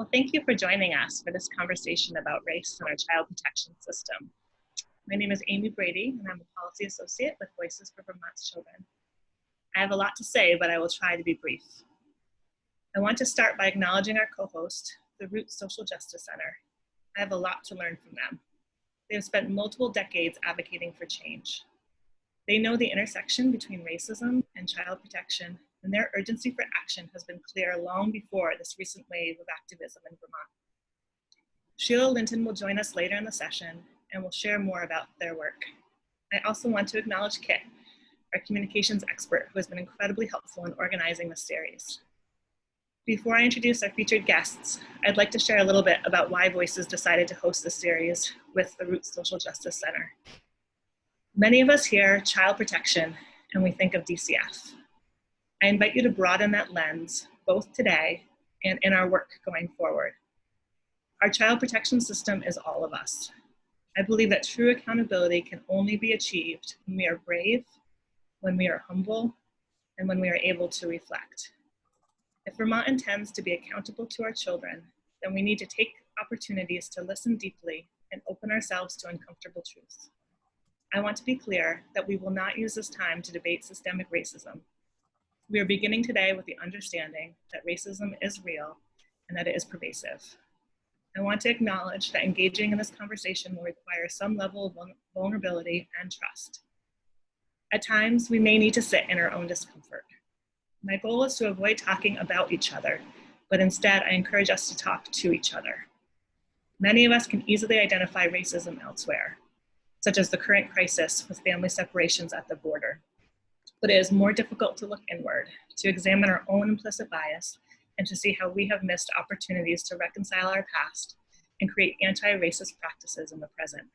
Well, thank you for joining us for this conversation about race in our child protection system. My name is Amy Brady, and I'm a policy associate with Voices for Vermont's Children. I have a lot to say, but I will try to be brief. I want to start by acknowledging our co-host, the Roots Social Justice Center. I have a lot to learn from them. They have spent multiple decades advocating for change. They know the intersection between racism and child protection, and their urgency for action has been clear long before this recent wave of activism in Vermont. Shela Linton will join us later in the session and will share more about their work. I also want to acknowledge Kit, our communications expert, who has been incredibly helpful in organizing this series. Before I introduce our featured guests, I'd like to share a little bit about why Voices decided to host this series with the Roots Social Justice Center. Many of us hear child protection and we think of DCF. I invite you to broaden that lens, both today and in our work going forward. Our child protection system is all of us. I believe that true accountability can only be achieved when we are brave, when we are humble, and when we are able to reflect. If Vermont intends to be accountable to our children, then we need to take opportunities to listen deeply and open ourselves to uncomfortable truths. I want to be clear that we will not use this time to debate systemic racism. We are beginning today with the understanding that racism is real and that it is pervasive. I want to acknowledge that engaging in this conversation will require some level of vulnerability and trust. At times, we may need to sit in our own discomfort. My goal is to avoid talking about each other, but instead I encourage us to talk to each other. Many of us can easily identify racism elsewhere, such as the current crisis with family separations at the border. But it is more difficult to look inward, to examine our own implicit bias, and to see how we have missed opportunities to reconcile our past and create anti-racist practices in the present.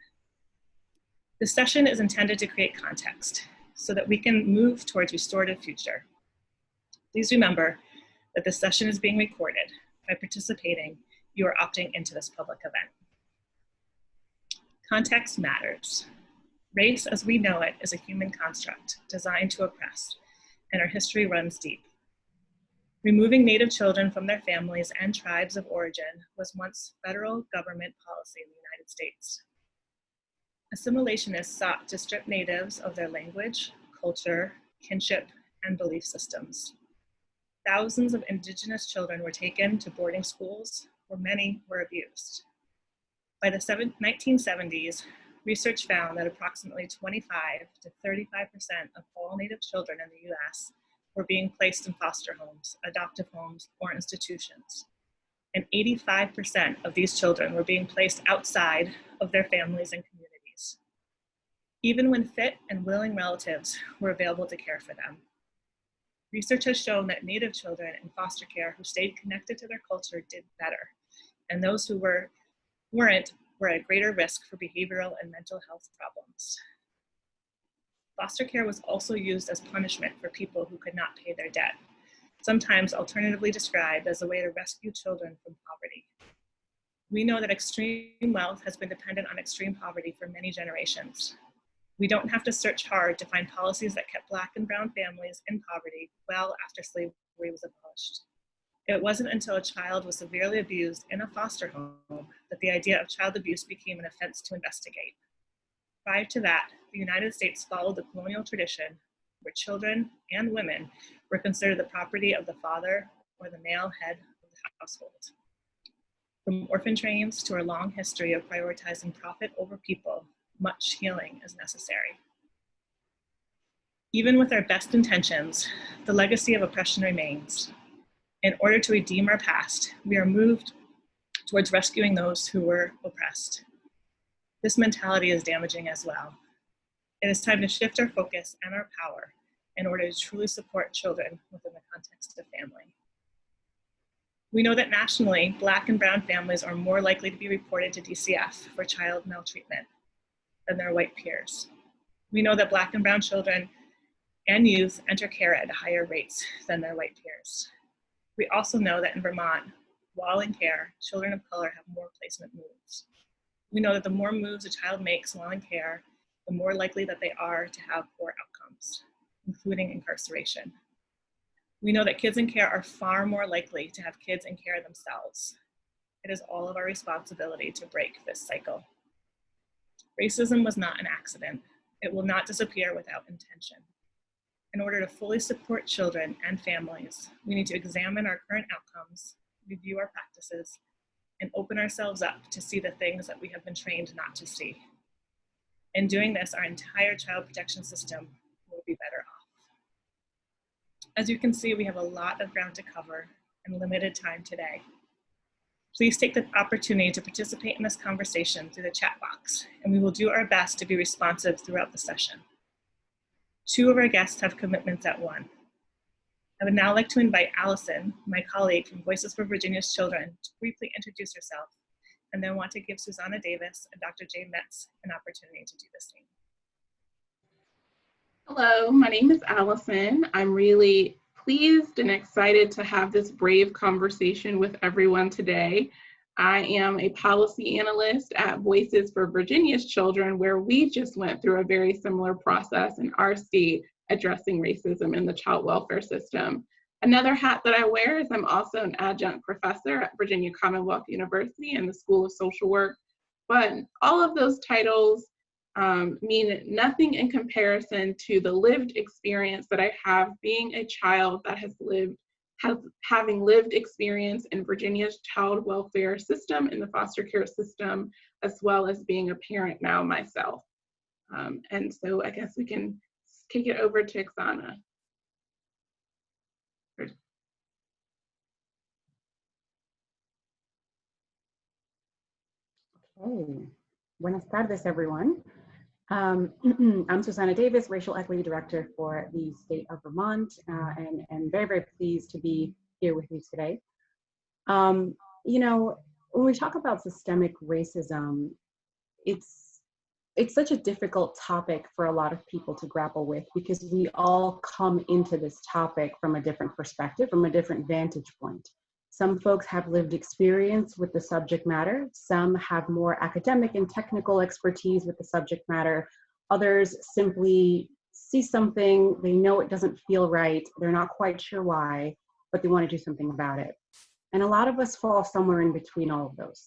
This session is intended to create context so that we can move towards a restorative future. Please remember that this session is being recorded. By participating, you are opting into this public event. Context matters. Race as we know it is a human construct designed to oppress, and our history runs deep. Removing Native children from their families and tribes of origin was once federal government policy in the United States. Assimilationists sought to strip Natives of their language, culture, kinship, and belief systems. Thousands of Indigenous children were taken to boarding schools, where many were abused. By the 1970s, research found that approximately 25 to 35% of all Native children in the US were being placed in foster homes, adoptive homes, or institutions. And 85% of these children were being placed outside of their families and communities, even when fit and willing relatives were available to care for them. Research has shown that Native children in foster care who stayed connected to their culture did better, and those who weren't were at greater risk for behavioral and mental health problems. Foster care was also used as punishment for people who could not pay their debt, sometimes alternatively described as a way to rescue children from poverty. We know that extreme wealth has been dependent on extreme poverty for many generations. We don't have to search hard to find policies that kept Black and brown families in poverty well after slavery was abolished. It wasn't until a child was severely abused in a foster home that the idea of child abuse became an offense to investigate. Prior to that, the United States followed the colonial tradition where children and women were considered the property of the father or the male head of the household. From orphan trains to our long history of prioritizing profit over people, much healing is necessary. Even with our best intentions, the legacy of oppression remains. In order to redeem our past, we are moved towards rescuing those who were oppressed. This mentality is damaging as well. It is time to shift our focus and our power in order to truly support children within the context of family. We know that nationally, Black and brown families are more likely to be reported to DCF for child maltreatment than their white peers. We know that Black and brown children and youth enter care at higher rates than their white peers. We also know that in Vermont, while in care, children of color have more placement moves. We know that the more moves a child makes while in care, the more likely that they are to have poor outcomes, including incarceration. We know that kids in care are far more likely to have kids in care themselves. It is all of our responsibility to break this cycle. Racism was not an accident. It will not disappear without intention. In order to fully support children and families, we need to examine our current outcomes, review our practices, and open ourselves up to see the things that we have been trained not to see. In doing this, our entire child protection system will be better off. As you can see, we have a lot of ground to cover and limited time today. Please take the opportunity to participate in this conversation through the chat box, and we will do our best to be responsive throughout the session. Two of our guests have commitments at 1. I would now like to invite Allison, my colleague from Voices for Virginia's Children, to briefly introduce herself, and then want to give Xusana Davis and Dr. Jay Metz an opportunity to do the same. Hello, my name is Allison. I'm really pleased and excited to have this brave conversation with everyone today. I am a policy analyst at Voices for Virginia's Children, where we just went through a very similar process in our state addressing racism in the child welfare system. Another hat that I wear is I'm also an adjunct professor at Virginia Commonwealth University in the School of Social Work. But all of those titles mean nothing in comparison to the lived experience that I have being a child that having lived experience in Virginia's child welfare system, in the foster care system, as well as being a parent now myself. And so I guess we can kick it over to Xusana. Okay, buenas tardes, everyone. I'm Xusana Davis, Racial Equity Director for the state of Vermont, and very, very pleased to be here with you today. You know, when we talk about systemic racism, it's such a difficult topic for a lot of people to grapple with, because we all come into this topic from a different perspective, from a different vantage point. Some folks have lived experience with the subject matter. Some have more academic and technical expertise with the subject matter. Others simply see something, they know it doesn't feel right, they're not quite sure why, but they want to do something about it. And a lot of us fall somewhere in between all of those.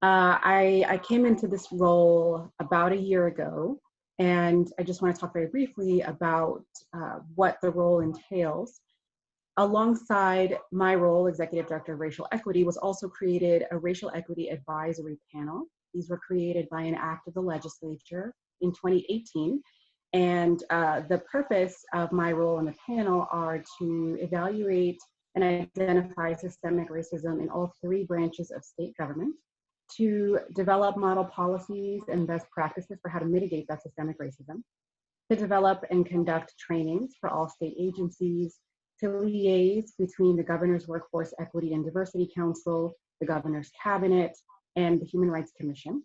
I came into this role about a year ago, and I just want to talk very briefly about what the role entails. Alongside my role, Executive Director of Racial Equity, was also created a Racial Equity Advisory Panel. These were created by an act of the legislature in 2018. And the purpose of my role in the panel are to evaluate and identify systemic racism in all 3 branches of state government, to develop model policies and best practices for how to mitigate that systemic racism, to develop and conduct trainings for all state agencies, to liaise between the Governor's Workforce Equity and Diversity Council, the Governor's Cabinet, and the Human Rights Commission,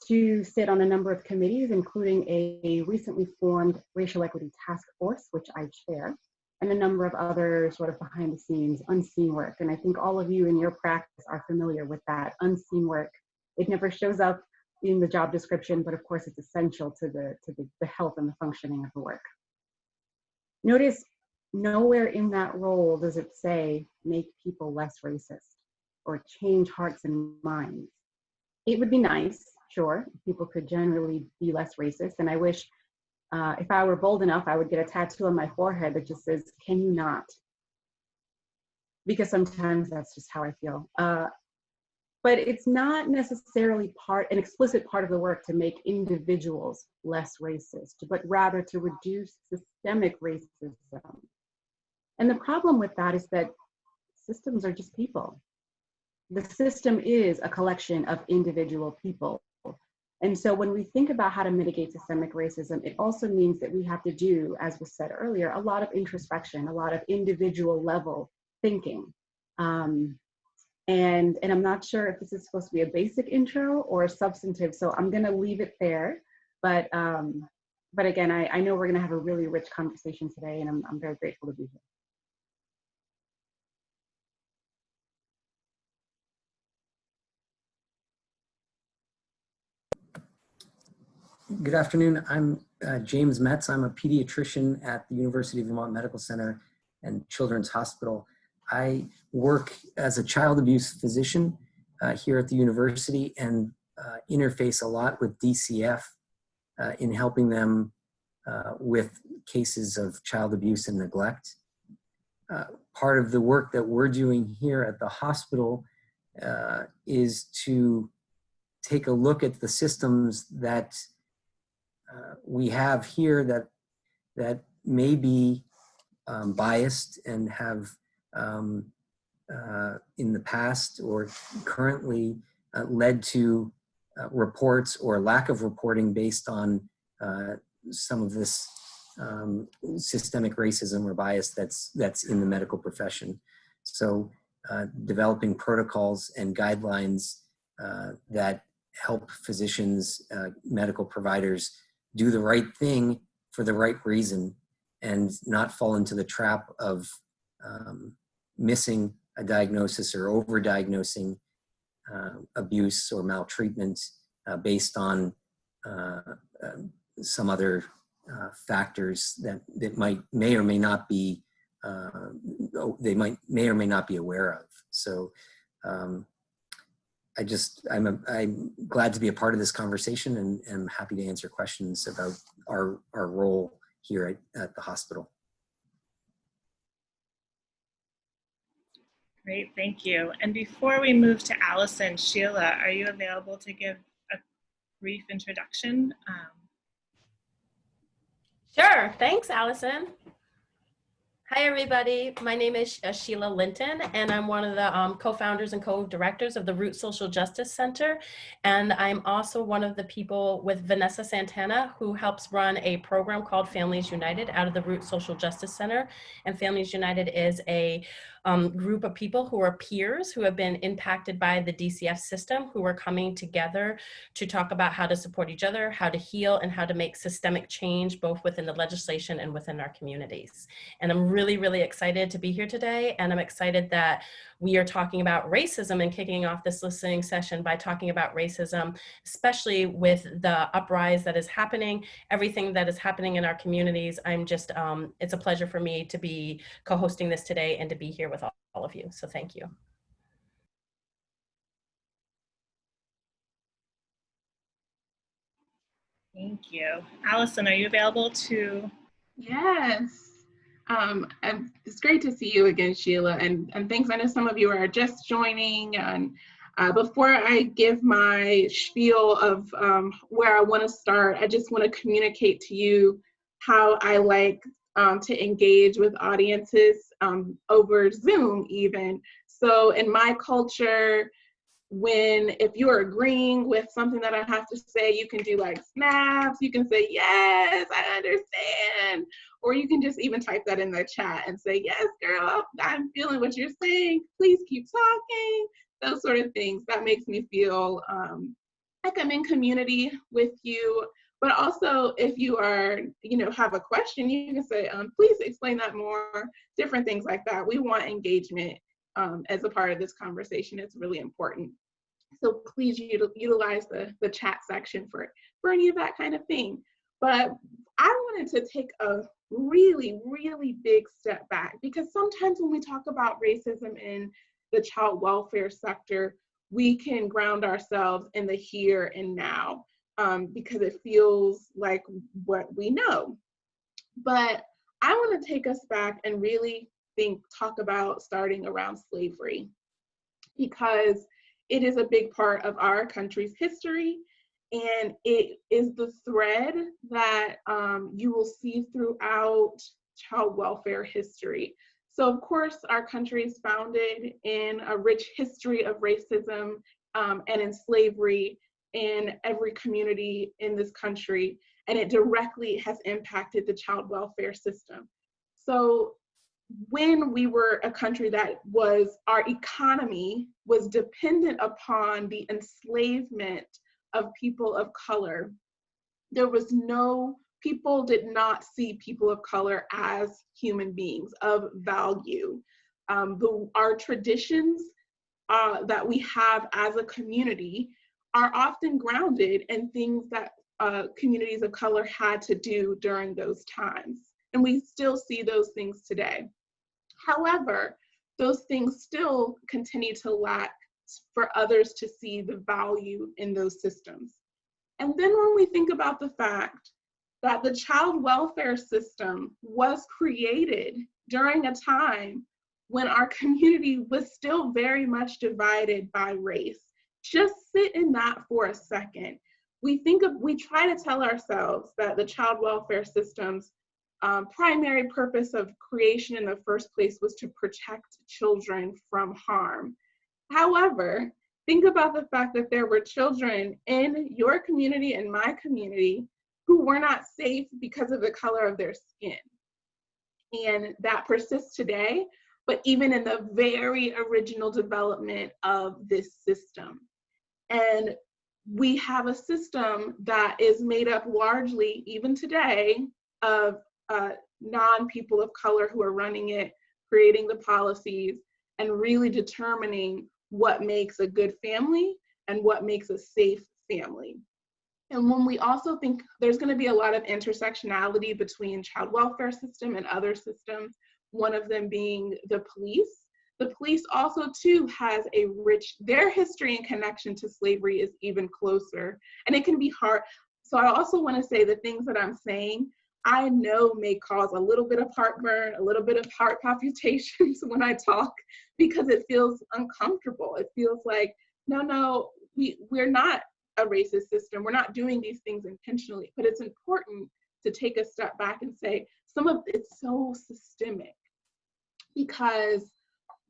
to sit on a number of committees, including a recently formed Racial Equity Task Force, which I chair, and a number of other sort of behind the scenes, unseen work. And I think all of you in your practice are familiar with that unseen work. It never shows up in the job description, but of course it's essential to the health and the functioning of the work. Notice nowhere in that role does it say make people less racist or change hearts and minds. It would be nice, sure, if people could generally be less racist. And I wish if I were bold enough, I would get a tattoo on my forehead that just says, can you not? Because sometimes that's just how I feel. But it's not necessarily an explicit part of the work to make individuals less racist, but rather to reduce systemic racism. And the problem with that is that systems are just people. The system is a collection of individual people. And so when we think about how to mitigate systemic racism, it also means that we have to do, as was said earlier, a lot of introspection, a lot of individual level thinking. And I'm not sure if this is supposed to be a basic intro or a substantive, so I'm gonna leave it there. But again, I know we're gonna have a really rich conversation today, and I'm very grateful to be here. Good afternoon. I'm James Metz. I'm a pediatrician at the University of Vermont Medical Center and Children's Hospital. I work as a child abuse physician here at the university and interface a lot with DCF in helping them with cases of child abuse and neglect. Part of the work that we're doing here at the hospital is to take a look at the systems that we have here that may be biased and have in the past or currently led to reports or lack of reporting based on some of this systemic racism or bias that's in the medical profession. So developing protocols and guidelines that help physicians, medical providers do the right thing for the right reason and not fall into the trap of missing a diagnosis or overdiagnosing abuse or maltreatment based on some other factors that may or may not be may or may not be aware of. So I'm glad to be a part of this conversation and am happy to answer questions about our role here at the hospital. Great, thank you. And before we move to Allison, Shela, are you available to give a brief introduction? Sure, thanks, Allison. Hi, everybody. My name is Shela Linton, and I'm one of the co-founders and co-directors of the Root Social Justice Center. And I'm also one of the people with Vanessa Santana, who helps run a program called Families United out of the Root Social Justice Center. And Families United is a group of people who are peers who have been impacted by the DCF system, who are coming together to talk about how to support each other, how to heal, and how to make systemic change, both within the legislation and within our communities. And I'm really, really excited to be here today. And I'm excited that we are talking about racism and kicking off this listening session by talking about racism, especially with the uprise that is happening, everything that is happening in our communities. I'm just, it's a pleasure for me to be co-hosting this today and to be here with all of you. So thank you. Thank you. Allison, are you available to? Yes. It's great to see you again, Shela, and thanks. I know some of you are just joining, and before I give my spiel of where I want to start, I just want to communicate to you how I like to engage with audiences over Zoom even. So in my culture, if you're agreeing with something that I have to say, you can do like snaps, you can say, yes, I understand. Or you can just even type that in the chat and say, yes, girl, I'm feeling what you're saying. Please keep talking. Those sort of things. That makes me feel like I'm in community with you. But also, if you are, have a question, you can say, please explain that more, different things like that. We want engagement as a part of this conversation. It's really important. So please utilize the chat section for any of that kind of thing. But I wanted to take a really, really big step back, because sometimes when we talk about racism in the child welfare sector, we can ground ourselves in the here and now because it feels like what we know. But I want to take us back and really talk about starting around slavery, because it is a big part of our country's history, and it is the thread that you will see throughout child welfare history. So of course, our country is founded in a rich history of racism and in slavery in every community in this country, and it directly has impacted the child welfare system. So when we were a country that our economy was dependent upon the enslavement of people of color, people did not see people of color as human beings of value. Our traditions that we have as a community are often grounded in things that communities of color had to do during those times. And we still see those things today. However, those things still continue to lack for others to see the value in those systems. And then when we think about the fact that the child welfare system was created during a time when our community was still very much divided by race, just sit in that for a second. We try to tell ourselves that the child welfare system's primary purpose of creation in the first place was to protect children from harm. However, think about the fact that there were children in your community and my community who were not safe because of the color of their skin. And that persists today, but even in the very original development of this system. And we have a system that is made up largely, even today, of non-people of color who are running it, creating the policies, and really determining what makes a good family and what makes a safe family. And when we also think there's going to be a lot of intersectionality between child welfare system and other systems, one of them being the police. The police also too has a rich, their history and connection to slavery is even closer, and it can be hard. So I also want to say the things that I'm saying, I know may cause a little bit of heartburn, a little bit of heart palpitations when I talk, because it feels uncomfortable. It feels like, no, we're not a racist system. We're not doing these things intentionally, but it's important to take a step back and say some of it's so systemic, because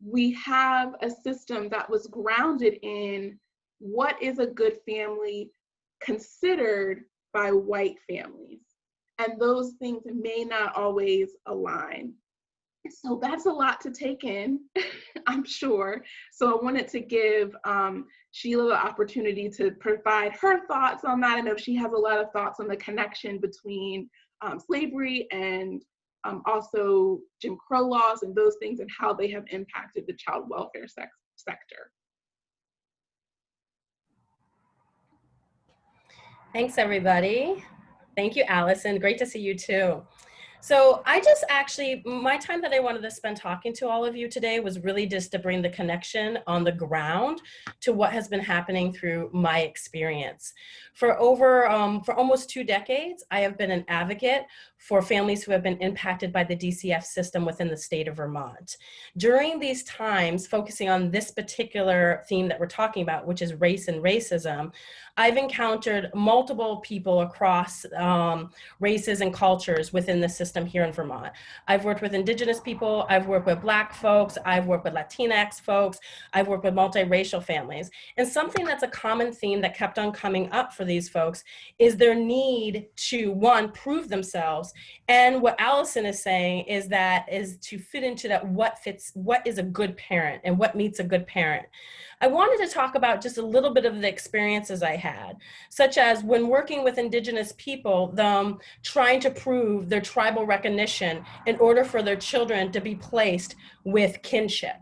we have a system that was grounded in what is a good family considered by white families. And those things may not always align. So that's a lot to take in, I'm sure. So I wanted to give Shela the opportunity to provide her thoughts on that. I know she has a lot of thoughts on the connection between slavery and also Jim Crow laws and those things and how they have impacted the child welfare sector. Thanks, everybody. Thank you, Allison. Great to see you too. So I just actually, my time that I wanted to spend talking to all of you today was really just to bring the connection on the ground to what has been happening through my experience. For almost 2 decades, I have been an advocate for families who have been impacted by the DCF system within the state of Vermont. During these times, focusing on this particular theme that we're talking about, which is race and racism, I've encountered multiple people across races and cultures within the system here in Vermont. I've worked with Indigenous people, I've worked with Black folks, I've worked with Latinx folks, I've worked with multiracial families. And something that's a common theme that kept on coming up for these folks is their need to, one, prove themselves. And what Allison is saying is to fit into that what is a good parent and what meets a good parent. I wanted to talk about just a little bit of the experiences I had, such as when working with Indigenous people, them trying to prove their tribal recognition in order for their children to be placed with kinship.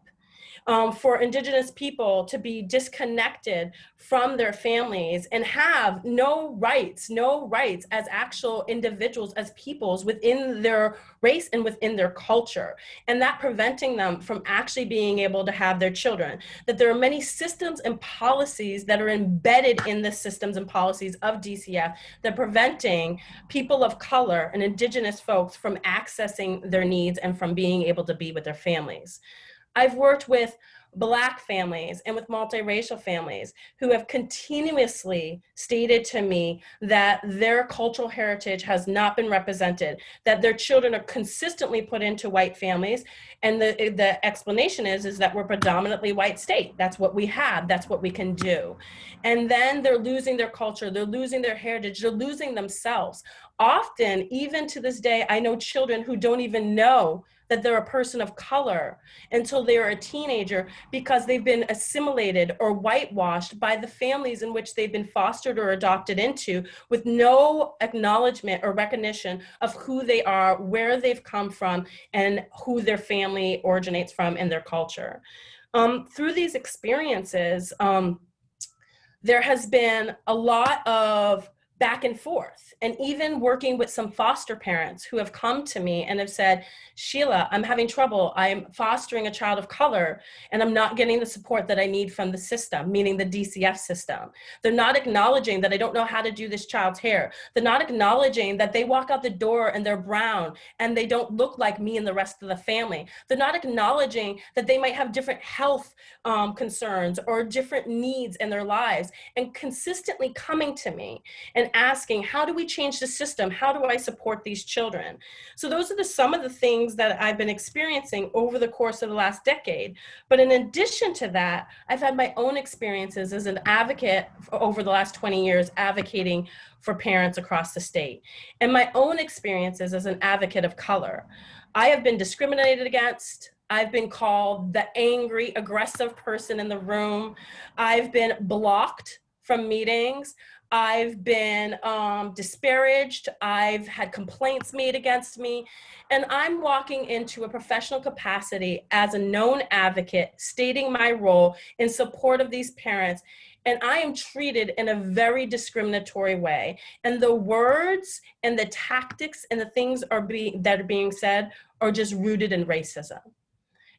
For Indigenous people to be disconnected from their families and have no rights as actual individuals, as peoples within their race and within their culture, and that preventing them from actually being able to have their children. That there are many systems and policies that are embedded in the systems and policies of DCF that are preventing people of color and Indigenous folks from accessing their needs and from being able to be with their families. I've worked with Black families and with multiracial families who have continuously stated to me that their cultural heritage has not been represented, that their children are consistently put into white families. And the explanation is that we're predominantly white state. That's what we have. That's what we can do. And then they're losing their culture. They're losing their heritage. They're losing themselves. Often, even to this day, I know children who don't even know that they're a person of color until they're a teenager because they've been assimilated or whitewashed by the families in which they've been fostered or adopted into, with no acknowledgement or recognition of who they are, where they've come from, and who their family originates from and their culture. Through these experiences, there has been a lot of back and forth, and even working with some foster parents who have come to me and have said, Shela, I'm having trouble. I'm fostering a child of color and I'm not getting the support that I need from the system, meaning the DCF system. They're not acknowledging that I don't know how to do this child's hair. They're not acknowledging that they walk out the door and they're brown and they don't look like me and the rest of the family. They're not acknowledging that they might have different health concerns or different needs in their lives, and consistently coming to me and asking, how do we change the system? How do I support these children? So those are some of the things that I've been experiencing over the course of the last decade. But in addition to that, I've had my own experiences as an advocate over the last 20 years, advocating for parents across the state, and my own experiences as an advocate of color. I have been discriminated against. I've been called the angry, aggressive person in the room. I've been blocked from meetings. I've been disparaged. I've had complaints made against me. And I'm walking into a professional capacity as a known advocate, stating my role in support of these parents. And I am treated in a very discriminatory way. And the words and the tactics and the things that are being said are just rooted in racism.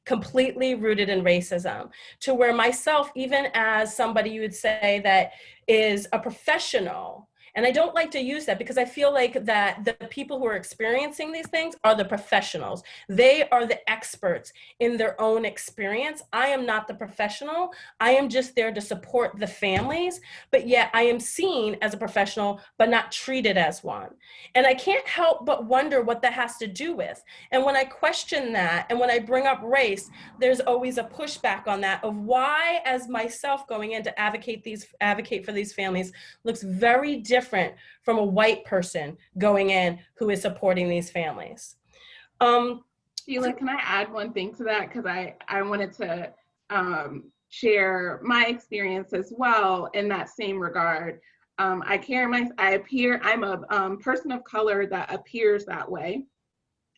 Completely rooted in racism, to where myself, even as somebody you would say that is a professional, and I don't like to use that because I feel like that the people who are experiencing these things are the professionals. They are the experts in their own experience. I am not the professional. I am just there to support the families, but yet I am seen as a professional, but not treated as one. And I can't help but wonder what that has to do with. And when I question that, and when I bring up race, there's always a pushback on that of why, as myself going in to advocate for these families, looks very different from a white person going in who is supporting these families. Shela, can I add one thing to that? Because I wanted to share my experience as well in that same regard. I'm a person of color that appears that way.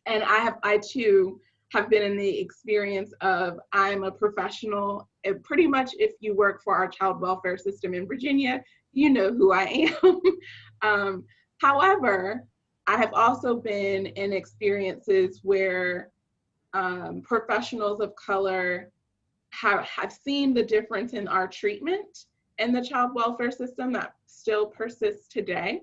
And I too have been in the experience of, I'm a professional. Pretty much if you work for our child welfare system in Virginia, you know who I am. However, I have also been in experiences where professionals of color have seen the difference in our treatment in the child welfare system that still persists today,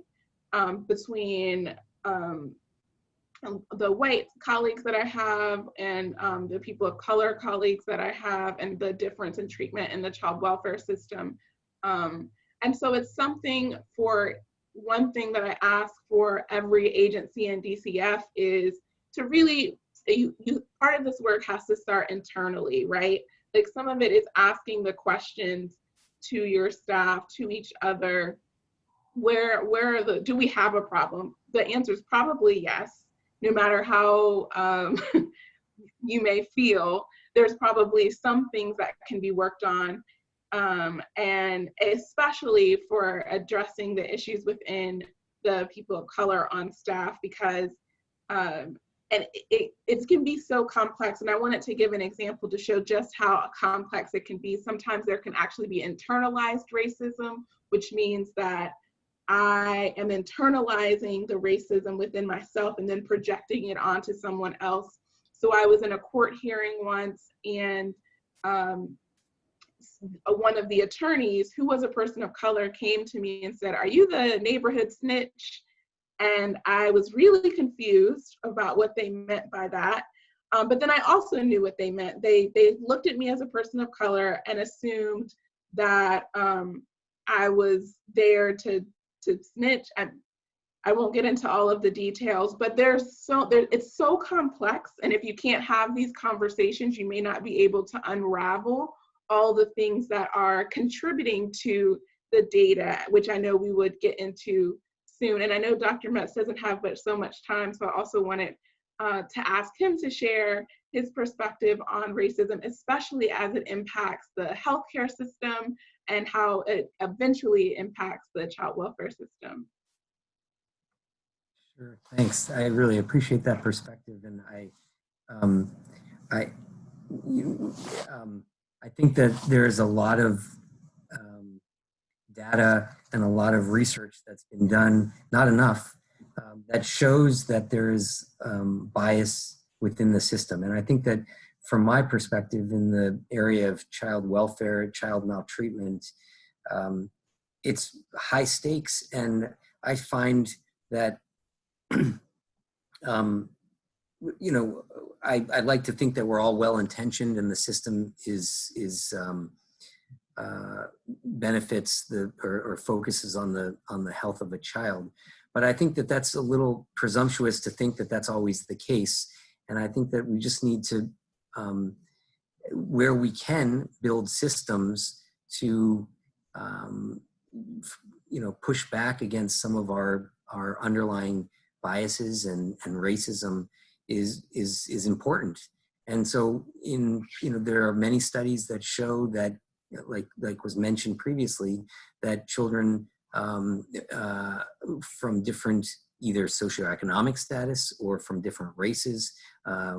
between the white colleagues that I have and the people of color colleagues that I have, and the difference in treatment in the child welfare system. And so it's something, for one thing that I ask for every agency in DCF is to really, part of this work has to start internally, right? Like, some of it is asking the questions to your staff, to each other, do we have a problem? The answer is probably yes. No matter how you may feel, there's probably some things that can be worked on, and especially for addressing the issues within the people of color on staff, because it can be so complex. And I wanted to give an example to show just how complex it can be. Sometimes there can actually be internalized racism, which means that I am internalizing the racism within myself and then projecting it onto someone else. So I was in a court hearing once, and one of the attorneys, who was a person of color, came to me and said, "Are you the neighborhood snitch?" And I was really confused about what they meant by that. But then I also knew what they meant. They looked at me as a person of color and assumed that I was there to snitch. I won't get into all of the details, but it's so complex. And if you can't have these conversations, you may not be able to unravel all the things that are contributing to the data, which I know we would get into soon. And I know Dr. Metz doesn't have so much time, so I also wanted to ask him to share his perspective on racism, especially as it impacts the healthcare system and how it eventually impacts the child welfare system. Sure, thanks. I really appreciate that perspective, and I think that there is a lot of data and a lot of research that's been done, not enough, that shows that there is bias within the system. And I think that from my perspective in the area of child welfare, child maltreatment, it's high stakes. And I find that, you know, I'd like to think that we're all well-intentioned and the system benefits or focuses on the health of a child. But I think that that's a little presumptuous to think that that's always the case. And I think that we just need to, where we can, build systems to, you know, push back against some of our underlying biases and racism is important. And so there are many studies that show that, like was mentioned previously, that children from different either socioeconomic status or from different races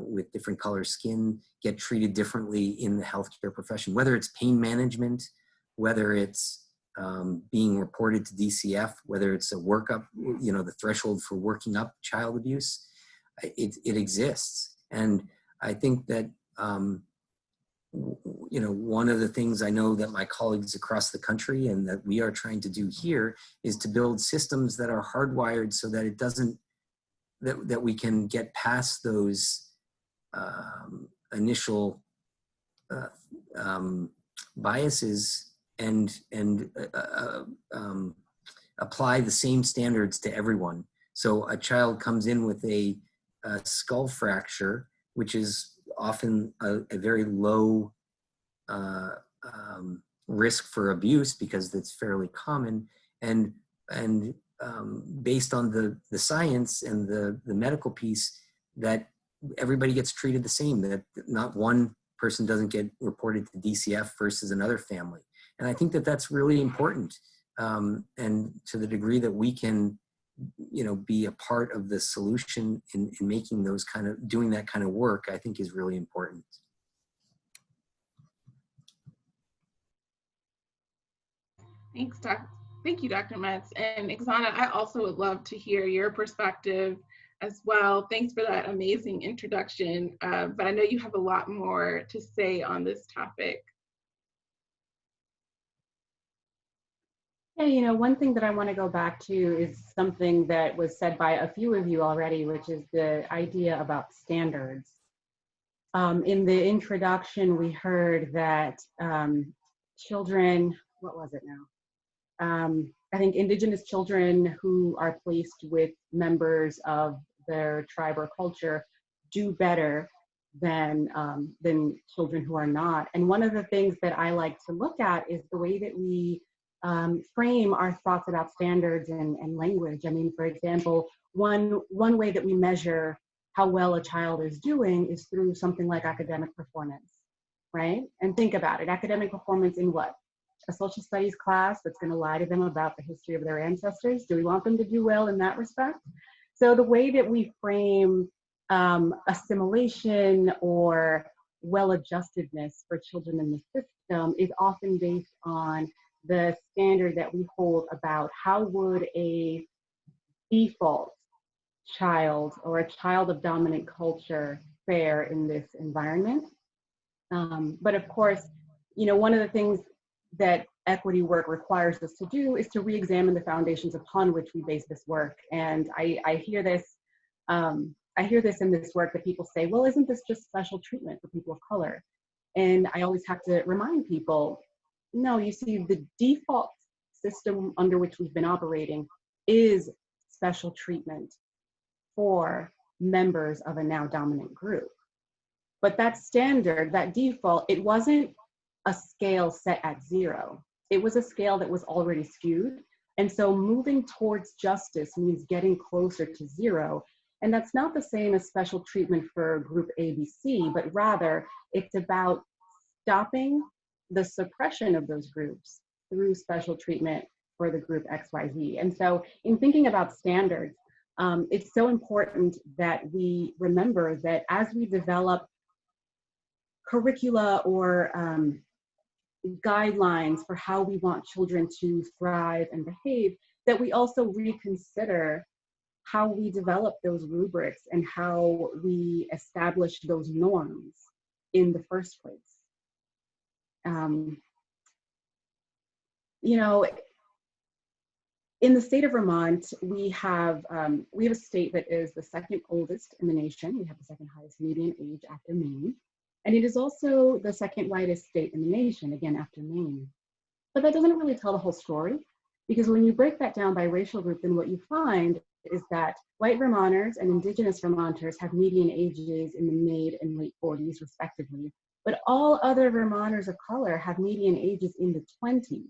with different color skin get treated differently in the healthcare profession, whether it's pain management, whether it's being reported to DCF, whether it's a workup, you know, the threshold for working up child abuse, it exists. And I think that, you know, one of the things I know that my colleagues across the country and that we are trying to do here is to build systems that are hardwired so that it doesn't, that we can get past those initial biases and apply the same standards to everyone. So a child comes in with a skull fracture, which is often a very low risk for abuse because it's fairly common, and based on the science and the medical piece, that everybody gets treated the same, that not one person doesn't get reported to DCF versus another family. And I think that that's really important. And to the degree that we can, you know, be a part of the solution in making those doing that kind of work, I think is really important. Thank you, Dr. Metz. And Xusana, I also would love to hear your perspective as well. Thanks for that amazing introduction. But I know you have a lot more to say on this topic. Yeah, you know, one thing that I want to go back to is something that was said by a few of you already, which is the idea about standards. In the introduction, we heard that children, what was it now? I think Indigenous children who are placed with members of their tribe or culture do better than children who are not. And one of the things that I like to look at is the way that we frame our thoughts about standards and language. I mean, for example, one way that we measure how well a child is doing is through something like academic performance, right? And think about it, academic performance in what? A social studies class that's going to lie to them about the history of their ancestors? Do we want them to do well in that respect? So the way that we frame assimilation or well-adjustedness for children in the system is often based on the standard that we hold about how would a default child or a child of dominant culture fare in this environment. But of course, you know, one of the things that equity work requires us to do is to re-examine the foundations upon which we base this work. And I hear this in this work that people say, well, isn't this just special treatment for people of color? And I always have to remind people, no, you see, the default system under which we've been operating is special treatment for members of a now dominant group. But that standard, that default, it wasn't a scale set at 0. It was a scale that was already skewed. And so moving towards justice means getting closer to 0. And that's not the same as special treatment for group ABC, but rather it's about stopping the suppression of those groups through special treatment for the group XYZ. And so in thinking about standards, it's so important that we remember that as we develop curricula or guidelines for how we want children to thrive and behave, that we also reconsider how we develop those rubrics and how we establish those norms in the first place. You know, in the state of Vermont, we have a state that is the second oldest in the nation. We have the second highest median age after Maine. And it is also the second whitest state in the nation, again, after Maine. But that doesn't really tell the whole story, because when you break that down by racial group, then what you find is that white Vermonters and Indigenous Vermonters have median ages in the mid and late 40s, respectively. But all other Vermonters of color have median ages in the 20s.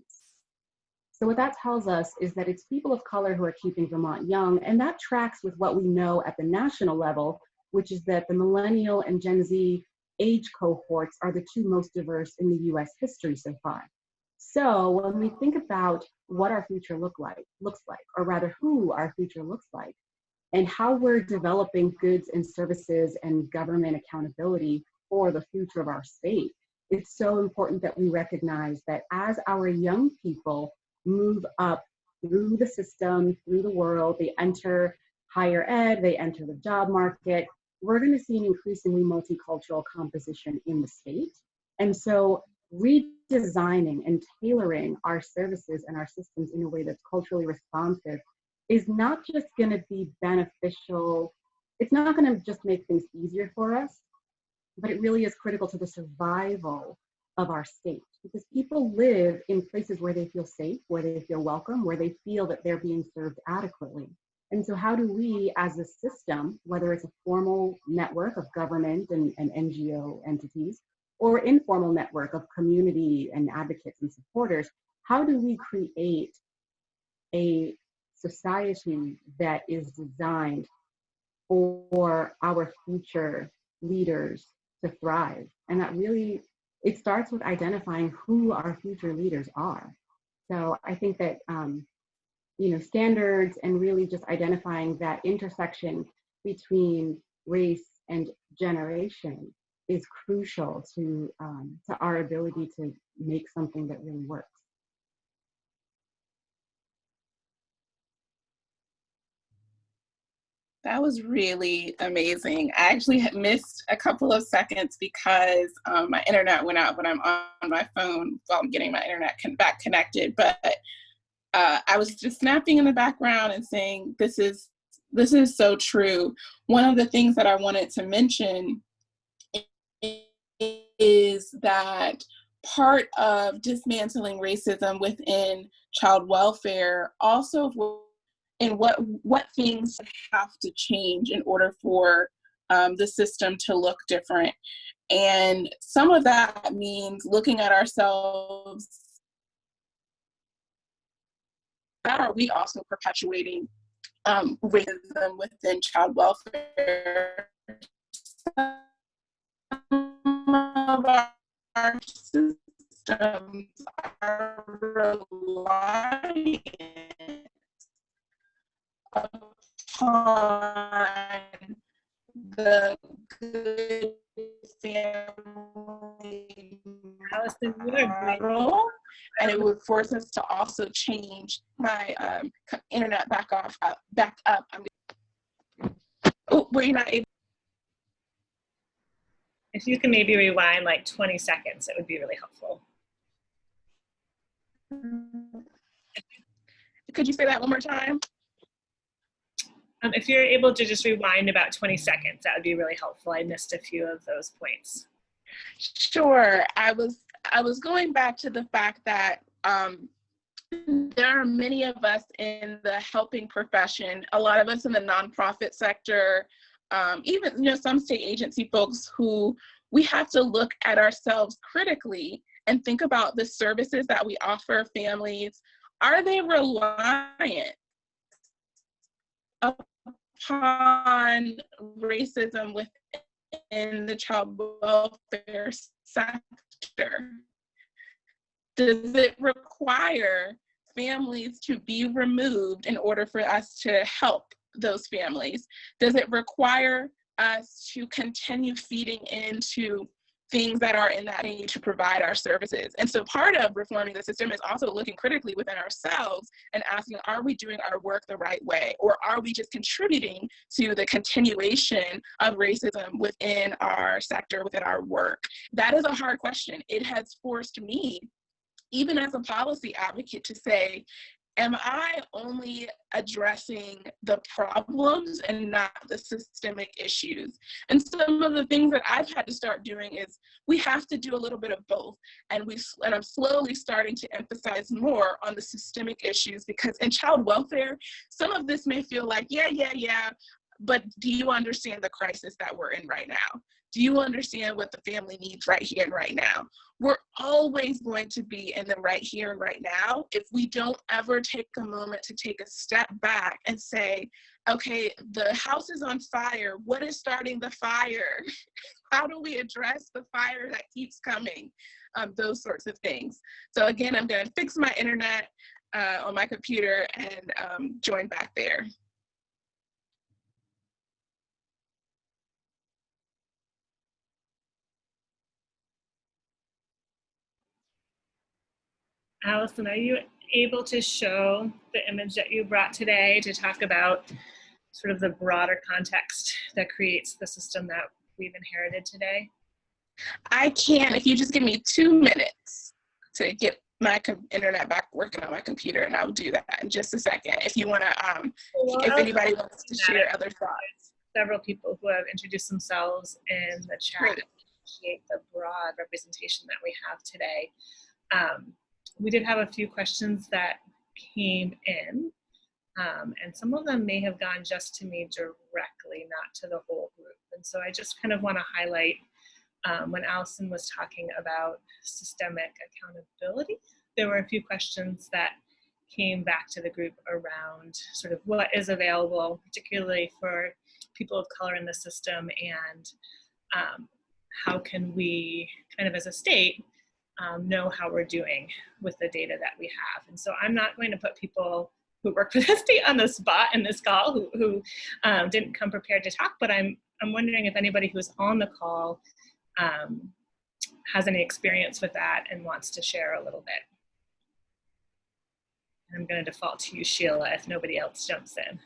So what that tells us is that it's people of color who are keeping Vermont young, and that tracks with what we know at the national level, which is that the millennial and Gen Z age cohorts are the two most diverse in the US history so far. So when we think about what our future looks like, or rather who our future looks like, and how we're developing goods and services and government accountability for the future of our state, it's so important that we recognize that as our young people move up through the system, through the world, they enter higher ed, they enter the job market, we're going to see an increasingly multicultural composition in the state. And so redesigning and tailoring our services and our systems in a way that's culturally responsive is not just going to be beneficial. It's not going to just make things easier for us, but it really is critical to the survival of our state, because people live in places where they feel safe, where they feel welcome, where they feel that they're being served adequately. And so how do we as a system, whether it's a formal network of government and NGO entities, or informal network of community and advocates and supporters, how do we create a society that is designed for our future leaders to thrive? And that really, it starts with identifying who our future leaders are. So I think that, standards and really just identifying that intersection between race and generation is crucial to our ability to make something that really works. That was really amazing. I actually had missed a couple of seconds because my internet went out when I'm on my phone while I'm getting my internet back connected. But I was just snapping in the background and saying, this is so true. One of the things that I wanted to mention is that part of dismantling racism within child welfare also and what things have to change in order for the system to look different. And some of that means looking at ourselves. Are we also perpetuating racism within child welfare? Some of our systems are reliant upon the good family Allison, model, and it would force us to also change my internet back up. Oh, were you not able? if you can maybe rewind like 20 seconds, it would be really helpful. Could you say that one more time? If you're able to just rewind about 20 seconds, that would be really helpful. I missed a few of those points. Sure. I was going back to the fact that there are many of us in the helping profession, a lot of us in the nonprofit sector, even some state agency folks who we have to look at ourselves critically and think about the services that we offer families. Are they reliant upon racism within the child welfare sector? Does it require families to be removed in order for us to help those families? Does it require us to continue feeding into things that are in that need to provide our services. And so part of reforming the system is also looking critically within ourselves and asking, are we doing our work the right way? Or are we just contributing to the continuation of racism within our sector, within our work? That is a hard question. It has forced me, even as a policy advocate, to say, am I only addressing the problems and not the systemic issues? And some of the things that I've had to start doing is we have to do a little bit of both. And I'm slowly starting to emphasize more on the systemic issues, because in child welfare, some of this may feel like, yeah, but do you understand the crisis that we're in right now? Do you understand what the family needs right here and right now? We're always going to be in the right here and right now if we don't ever take a moment to take a step back and say, okay, the house is on fire. What is starting the fire? How do we address the fire that keeps coming? Those sorts of things. So again, I'm going to fix my internet on my computer and join back there. Allison, are you able to show the image that you brought today to talk about sort of the broader context that creates the system that we've inherited today? I can, if you just give me 2 minutes to get my internet back working on my computer, and I'll do that in just a second. If you want to, if anybody wants to share other thoughts. Several people who have introduced themselves in the chat. Great. Appreciate the broad representation that we have today. We did have a few questions that came in, and some of them may have gone just to me directly, not to the whole group. And so I just kind of want to highlight when Allison was talking about systemic accountability, there were a few questions that came back to the group around sort of what is available, particularly for people of color in the system, and how can we kind of as a state know how we're doing with the data that we have. And so I'm not going to put people who work for the state on the spot in this call who didn't come prepared to talk, but I'm wondering if anybody who's on the call has any experience with that and wants to share a little bit. And I'm going to default to you, Sheila, if nobody else jumps in.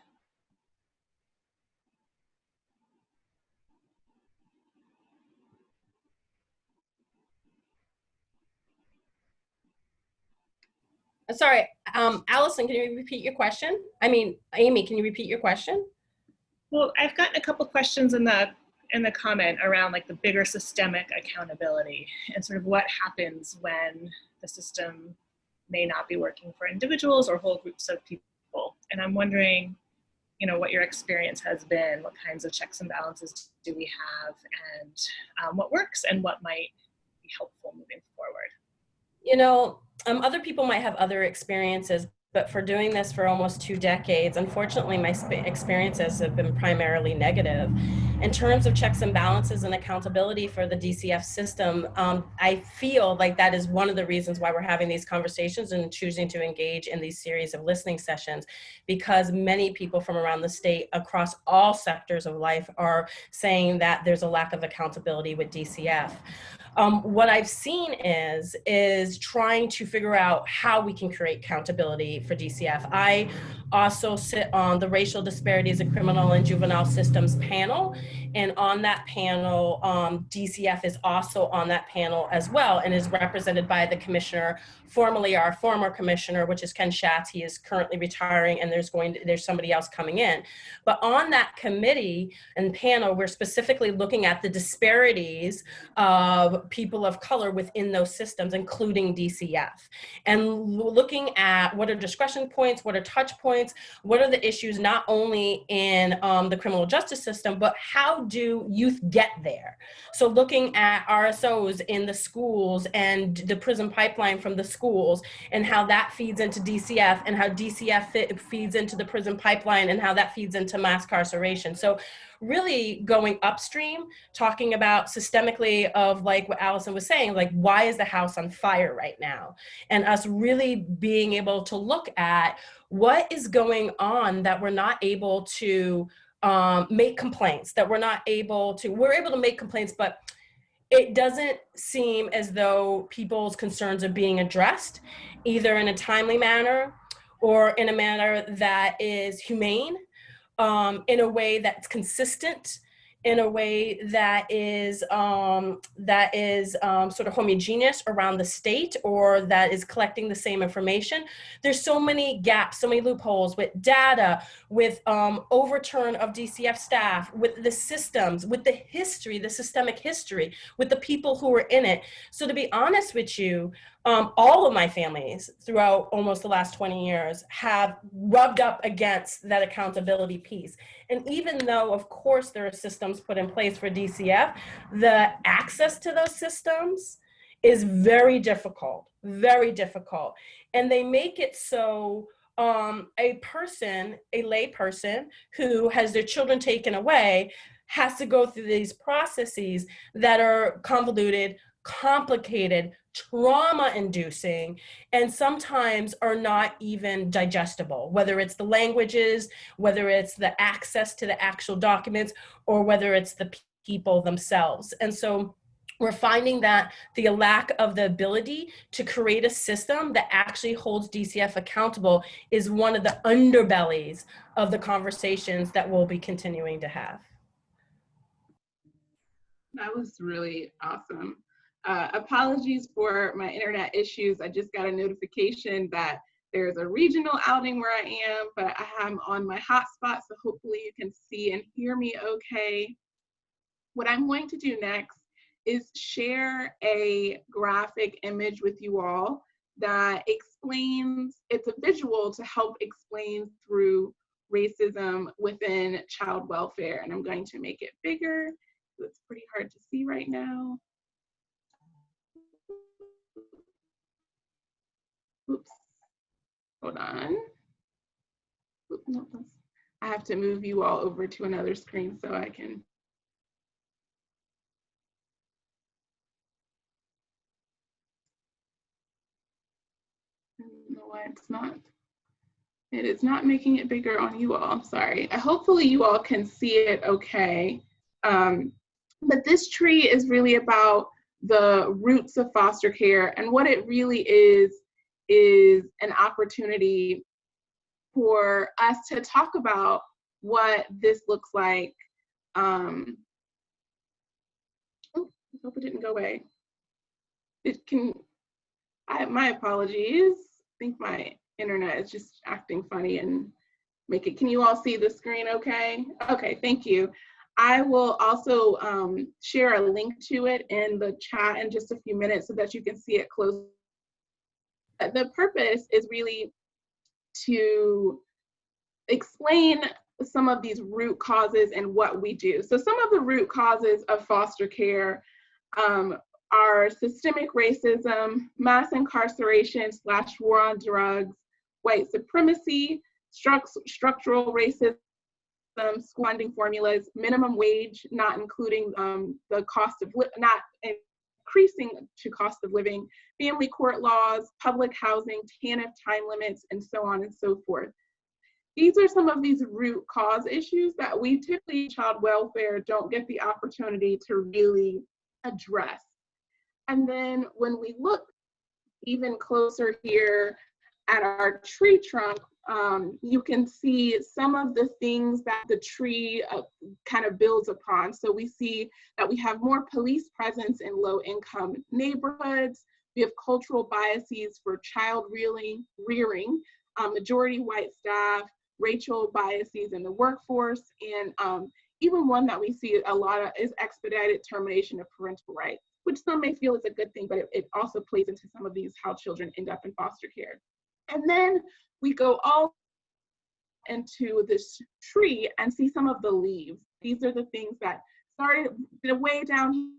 Sorry, Allison, can you repeat your question? I mean, Amy, can you repeat your question? Well, I've gotten a couple questions in the comment around like the bigger systemic accountability and sort of what happens when the system may not be working for individuals or whole groups of people. And I'm wondering, you know, what your experience has been, what kinds of checks and balances do we have, and what works and what might be helpful moving forward. You know, other people might have other experiences, but for doing this for almost 2 decades, unfortunately, my experiences have been primarily negative. In terms of checks and balances and accountability for the DCF system, I feel like that is one of the reasons why we're having these conversations and choosing to engage in these series of listening sessions, because many people from around the state across all sectors of life are saying that there's a lack of accountability with DCF. What I've seen is trying to figure out how we can create accountability for DCF. I also sit on the Racial Disparities in Criminal and Juvenile Systems panel, and on that panel, DCF is also on that panel as well, and is represented by the commissioner, formerly our former commissioner, which is Ken Schatz. He is currently retiring, and there's somebody else coming in. But on that committee and panel, we're specifically looking at the disparities of people of color within those systems, including DCF, and looking at what are discussion points, what are touch points, what are the issues not only in the criminal justice system, but how do youth get there? So looking at RSOs in the schools and the prison pipeline from the schools, and how that feeds into DCF, and how DCF feeds into the prison pipeline, and how that feeds into mass incarceration. So really going upstream, talking about systemically of like what Allison was saying, like why is the house on fire right now? And us really being able to look at what is going on that we're not able to make complaints, that we're able to make complaints, but it doesn't seem as though people's concerns are being addressed either in a timely manner or in a manner that is humane, in a way that's consistent, in a way that is sort of homogeneous around the state, or that is collecting the same information. There's so many gaps, so many loopholes with data, with overturn of DCF staff, with the systems, with the history, the systemic history, with the people who are in it. So to be honest with you, all of my families throughout almost the last 20 years have rubbed up against that accountability piece. And even though, of course, there are systems put in place for DCF, the access to those systems is very difficult, very difficult. And they make it so a lay person who has their children taken away has to go through these processes that are convoluted, complicated, trauma-inducing, and sometimes are not even digestible, whether it's the languages, whether it's the access to the actual documents, or whether it's the people themselves. And so we're finding that the lack of the ability to create a system that actually holds DCF accountable is one of the underbellies of the conversations that we'll be continuing to have. That was really awesome. Apologies for my internet issues. I just got a notification that there's a regional outing where I am, but I am on my hotspot, so hopefully you can see and hear me okay. What I'm going to do next is share a graphic image with you all that explains, it's a visual to help explain through racism within child welfare. And I'm going to make it bigger. It's pretty hard to see right now. Oops, hold on. Oops, no, I have to move you all over to another screen so I can. I don't know why it's not. It is not making it bigger on you all, sorry. Hopefully you all can see it okay. But this tree is really about the roots of foster care, and what it really is an opportunity for us to talk about what this looks like. Oh, I hope it didn't go away. My apologies. I think my internet is just acting funny and can you all see the screen okay? Okay, thank you. I will also share a link to it in the chat in just a few minutes so that you can see it close. The purpose is really to explain some of these root causes and what we do. So some of the root causes of foster care are systemic racism, mass incarceration / war on drugs, white supremacy, structural racism, school funding formulas, minimum wage, not including the cost of not increasing to cost of living, family court laws, public housing, TANF time limits, and so on and so forth. These are some of these root cause issues that we typically in child welfare don't get the opportunity to really address. And then when we look even closer here at our tree trunk, you can see some of the things that the tree kind of builds upon. So we see that we have more police presence in low-income neighborhoods. We have cultural biases for child rearing, majority white staff, racial biases in the workforce, and even one that we see a lot of is expedited termination of parental rights, which some may feel is a good thing, but it also plays into some of these how children end up in foster care. And then we go all into this tree and see some of the leaves. These are the things that started way down here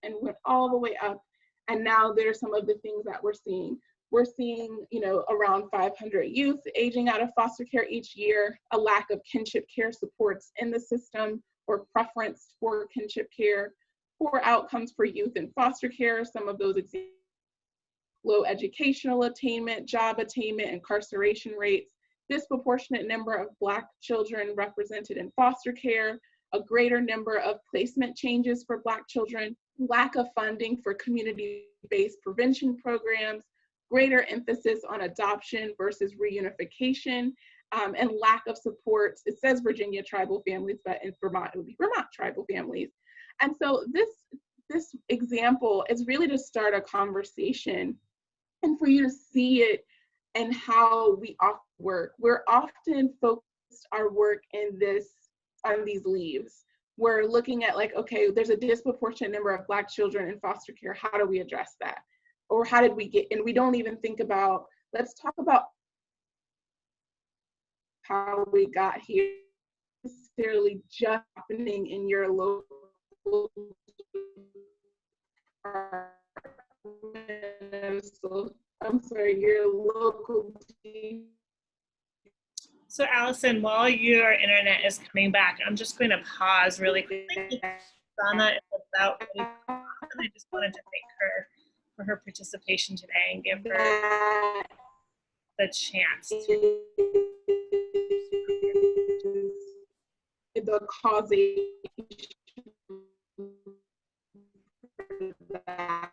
and went all the way up. And now there's some of the things that we're seeing. We're seeing, around 500 youth aging out of foster care each year, a lack of kinship care supports in the system or preference for kinship care, poor outcomes for youth in foster care, some of those examples, low educational attainment, job attainment, incarceration rates, disproportionate number of Black children represented in foster care, a greater number of placement changes for Black children, lack of funding for community-based prevention programs, greater emphasis on adoption versus reunification, and lack of support. It says Virginia tribal families, but in Vermont, it would be Vermont tribal families. And so this example is really to start a conversation and for you to see it and how we often work. We're often focused our work on these leaves. We're looking at like, okay, there's a disproportionate number of Black children in foster care. How do we address that? Or how did we get, and we don't even think about, let's talk about how we got here, necessarily just happening in your local, your local. So Allison, while your internet is coming back, I'm just going to pause really quickly. Xusana is about ready, and I just wanted to thank her for her participation today and give her the chance to. The causation that.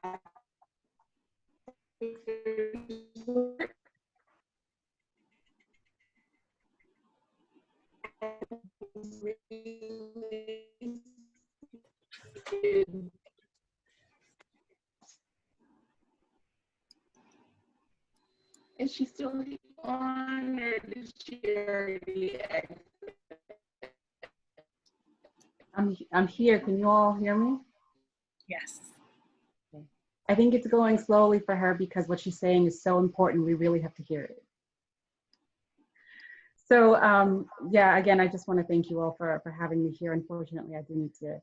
Is she still on, or did she already exit? I'm here. Can you all hear me? Yes. Okay. I think it's going slowly for her because what she's saying is so important. We really have to hear it. So yeah, again, I just want to thank you all for having me here. Unfortunately, I do need to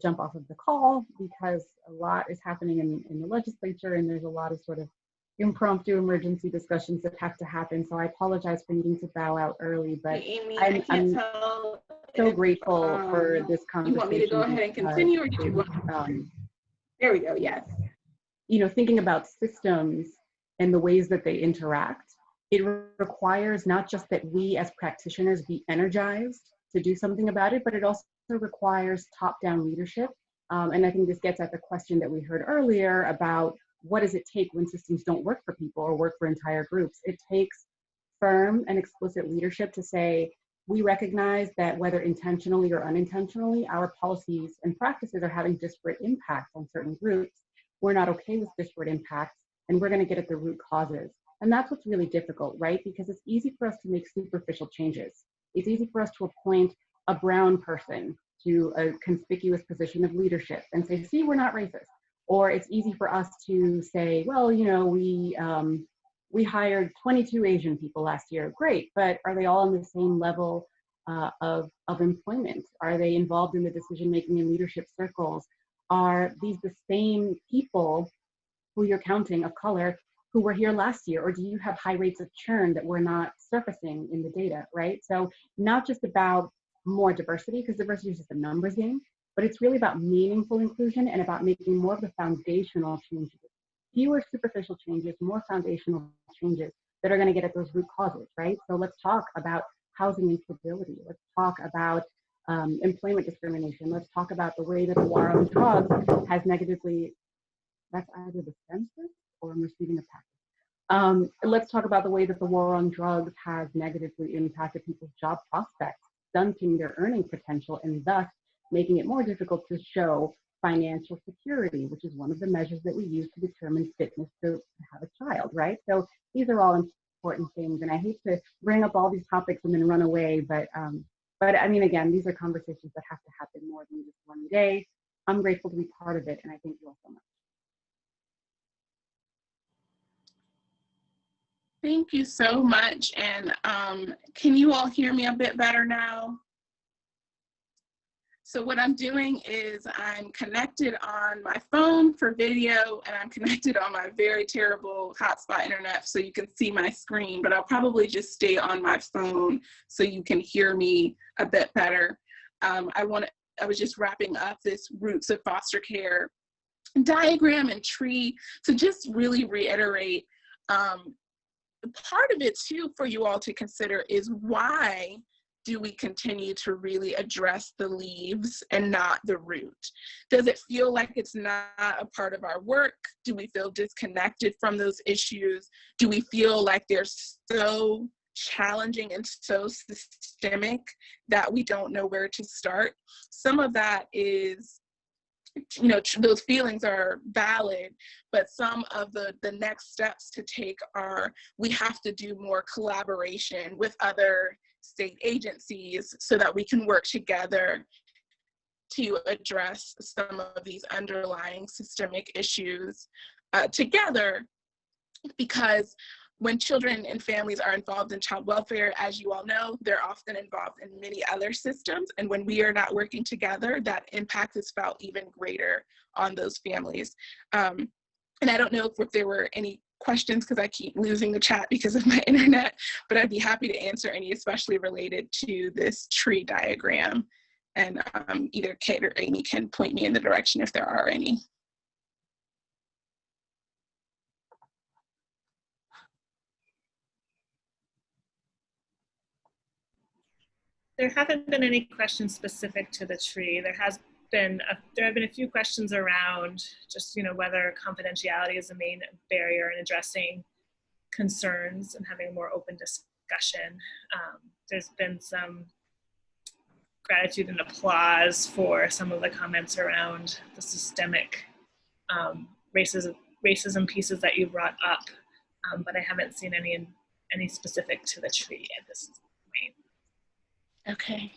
jump off of the call because a lot is happening in the legislature, and there's a lot of sort of impromptu emergency discussions that have to happen. So I apologize for needing to bow out early, but hey, Amy, I'm tell so grateful for this conversation. You want me to go ahead and continue, or did you want? There we go. Yes. You know, thinking about systems and the ways that they interact, it requires not just that we as practitioners be energized to do something about it, but it also requires top-down leadership. And I think this gets at the question that we heard earlier about what does it take when systems don't work for people or work for entire groups? It takes firm and explicit leadership to say, we recognize that whether intentionally or unintentionally, our policies and practices are having disparate impacts on certain groups. We're not okay with disparate impacts, and we're going to get at the root causes. And that's what's really difficult, right? Because it's easy for us to make superficial changes. It's easy for us to appoint a brown person to a conspicuous position of leadership and say, see, we're not racist. Or it's easy for us to say, well, you know, we hired 22 Asian people last year. Great, but are they all on the same level of employment? Are they involved in the decision-making in leadership circles? Are these the same people who you're counting of color who were here last year? Or do you have high rates of churn that we're not surfacing in the data, right? So not just about more diversity, because diversity is just a numbers game, but it's really about meaningful inclusion and about making more of the foundational changes. Fewer superficial changes, more foundational changes that are going to get at those root causes, right? So let's talk about housing instability. Let's talk about employment discrimination. Let's talk about the way that the war on drugs has negatively, that's either the census or I'm receiving a package. Let's talk about the way that the war on drugs has negatively impacted people's job prospects, stunting their earning potential, and thus making it more difficult to show financial security, which is one of the measures that we use to determine fitness to have a child, right? So these are all important things, and I hate to bring up all these topics and then run away, but I mean, again, these are conversations that have to happen more than just one day. I'm grateful to be part of it, and I thank you all so much. Thank you so much, and can you all hear me a bit better now? So what I'm doing is I'm connected on my phone for video, and I'm connected on my very terrible hotspot internet so you can see my screen, but I'll probably just stay on my phone so you can hear me a bit better. I was just wrapping up this roots of foster care diagram and tree to just really reiterate part of it too for you all to consider is why do we continue to really address the leaves and not the root? Does it feel like it's not a part of our work? Do we feel disconnected from those issues? Do we feel like they're so challenging and so systemic that we don't know where to start? Some of that is, you know, those feelings are valid, but some of the next steps to take are, we have to do more collaboration with other state agencies so that we can work together to address some of these underlying systemic issues together. Because when children and families are involved in child welfare, as you all know, they're often involved in many other systems. And when we are not working together, that impact is felt even greater on those families. And I don't know if there were any questions, because I keep losing the chat because of my internet, but I'd be happy to answer any, especially related to this tree diagram. And either Kate or Amy can point me in the direction if there are any. There haven't been any questions specific to the tree. There have been a few questions around just, you know, whether confidentiality is a main barrier in addressing concerns and having a more open discussion. There's been some gratitude and applause for some of the comments around the systemic racism pieces that you brought up, but I haven't seen any specific to the tree at this point. Okay.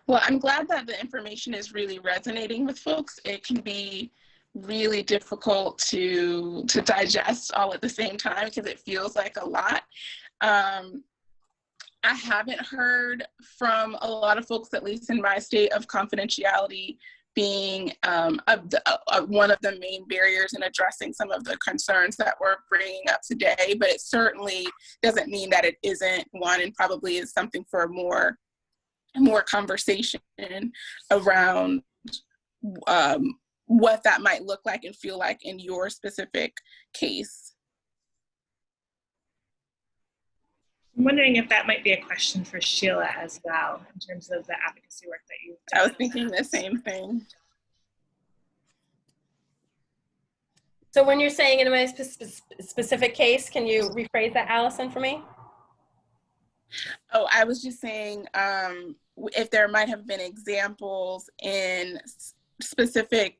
Well, I'm glad that the information is really resonating with folks. It can be really difficult to digest all at the same time because it feels like a lot. I haven't heard from a lot of folks, at least in my state, of confidentiality being one of the main barriers in addressing some of the concerns that we're bringing up today, but it certainly doesn't mean that it isn't one, and probably is something for more conversation around what that might look like and feel like in your specific case. I'm wondering if that might be a question for Shela as well, in terms of the advocacy work that you've done. I was thinking the same thing. So when you're saying in a specific case, can you rephrase that, Allison, for me? Oh, I was just saying if there might have been examples in specific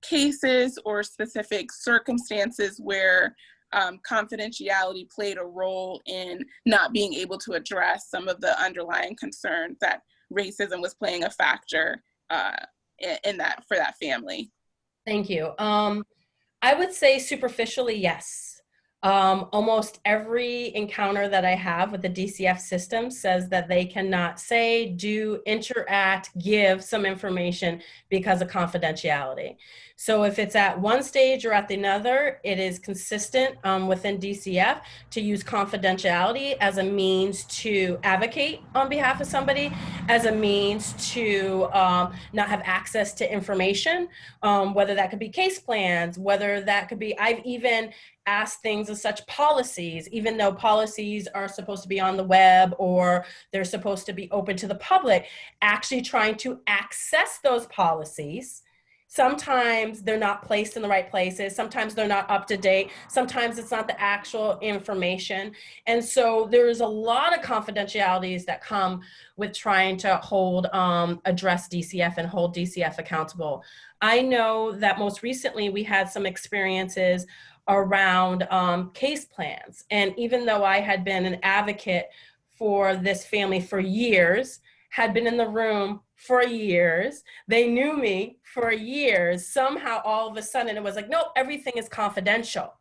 cases or specific circumstances where confidentiality played a role in not being able to address some of the underlying concerns that racism was playing a factor in that for that family. Thank you. I would say superficially, yes. Almost every encounter that I have with the DCF system says that they cannot say, do, interact, give some information because of confidentiality. So if it's at one stage or at the other, it is consistent within DCF to use confidentiality as a means to advocate on behalf of somebody, as a means to not have access to information, whether that could be case plans, whether that could be, I've even asked things as such policies, even though policies are supposed to be on the web or they're supposed to be open to the public, actually trying to access those policies. Sometimes they're not placed in the right places. Sometimes they're not up to date. Sometimes it's not the actual information. And so there's a lot of confidentialities that come with trying to address DCF and hold DCF accountable. I know that most recently we had some experiences around case plans. And even though I had been an advocate for this family for years, had been in the room for years, they knew me for years, somehow all of a sudden it was like, no, everything is confidential.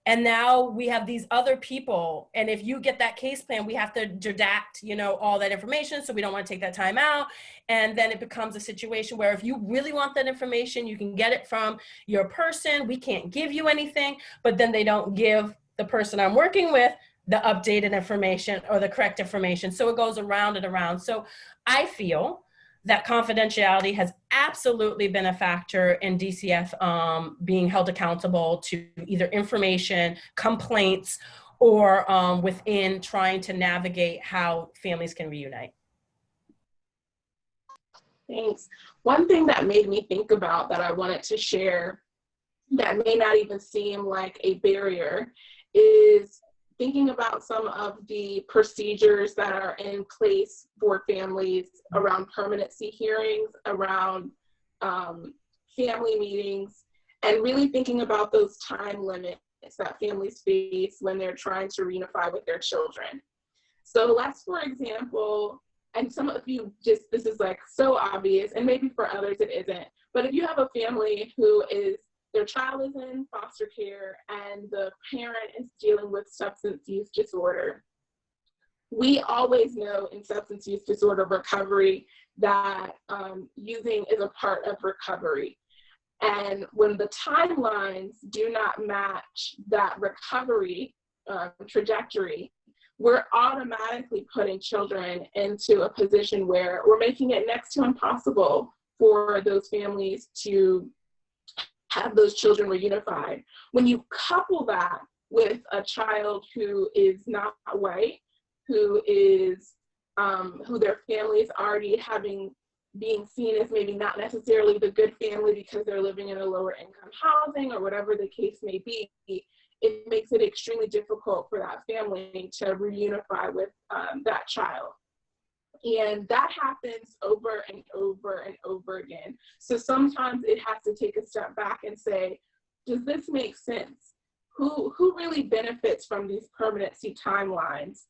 And now we have these other people, and if you get that case plan, we have to redact, you know, all that information, so we don't want to take that time out. And then it becomes a situation where if you really want that information, you can get it from your person. We can't give you anything, but then they don't give the person I'm working with the updated information or the correct information. So it goes around and around. So I feel that confidentiality has absolutely been a factor in DCF being held accountable to either information, complaints, or within trying to navigate how families can reunite. Thanks. One thing that made me think about that I wanted to share that may not even seem like a barrier is thinking about some of the procedures that are in place for families around permanency hearings, around family meetings, and really thinking about those time limits that families face when they're trying to reunify with their children. So let's, for example, and some of you just, this is like so obvious, and maybe for others it isn't, but if you have a family who is, their child is in foster care and the parent is dealing with substance use disorder, we always know in substance use disorder recovery that using is a part of recovery. And when the timelines do not match that recovery trajectory, we're automatically putting children into a position where we're making it next to impossible for those families to have those children reunified. When you couple that with a child who is not white, who is, who their family is already being seen as maybe not necessarily the good family because they're living in a lower income housing or whatever the case may be, it makes it extremely difficult for that family to reunify with that child. And that happens over and over and over again. So sometimes it has to take a step back and say, does this make sense? Who really benefits from these permanency timelines?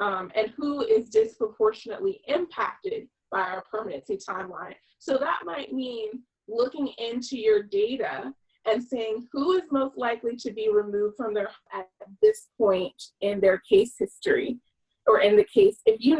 And who is disproportionately impacted by our permanency timeline? So that might mean looking into your data and saying who is most likely to be removed from their at this point in their case history, or in the case, if you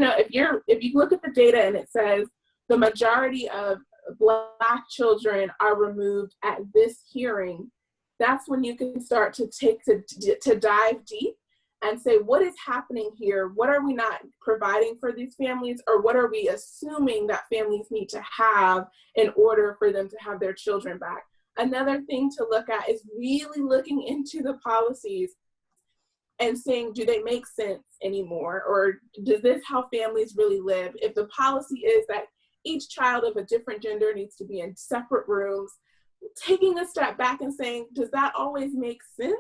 look at the data and it says the majority of Black children are removed at this hearing, that's when you can start to dive deep and say, what is happening here? What are we not providing for these families, or what are we assuming that families need to have in order for them to have their children back? Another thing to look at is really looking into the policies and saying, do they make sense anymore? Or does this how families really live? If the policy is that each child of a different gender needs to be in separate rooms, taking a step back and saying, does that always make sense?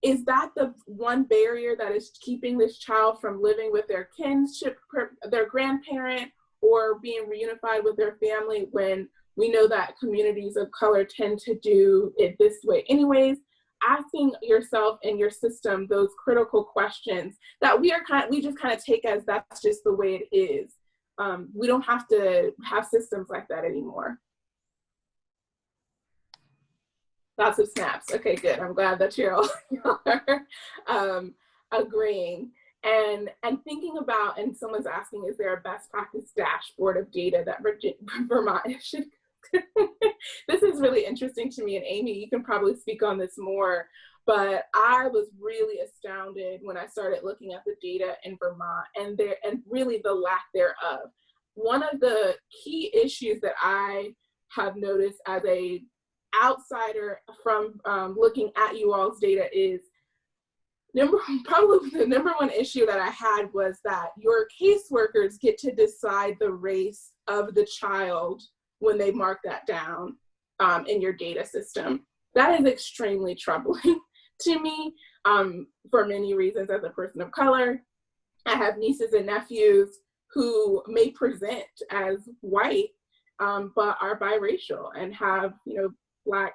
Is that the one barrier that is keeping this child from living with their kinship, their grandparent, or being reunified with their family, when we know that communities of color tend to do it this way anyways? Asking yourself and your system those critical questions that we just kind of take as that's just the way it is. We don't have to have systems like that anymore. Lots of snaps. Okay, good. I'm glad that you're all are agreeing. And thinking about, and someone's asking, is there a best practice dashboard of data that Vermont should? This is really interesting to me, and Amy, you can probably speak on this more, but I was really astounded when I started looking at the data in Vermont and really the lack thereof. One of the key issues that I have noticed as a outsider from looking at you all's data is probably the number one issue that I had was that your caseworkers get to decide the race of the child when they mark that down in your data system. That is extremely troubling to me for many reasons. As a person of color, I have nieces and nephews who may present as white, but are biracial and have, Black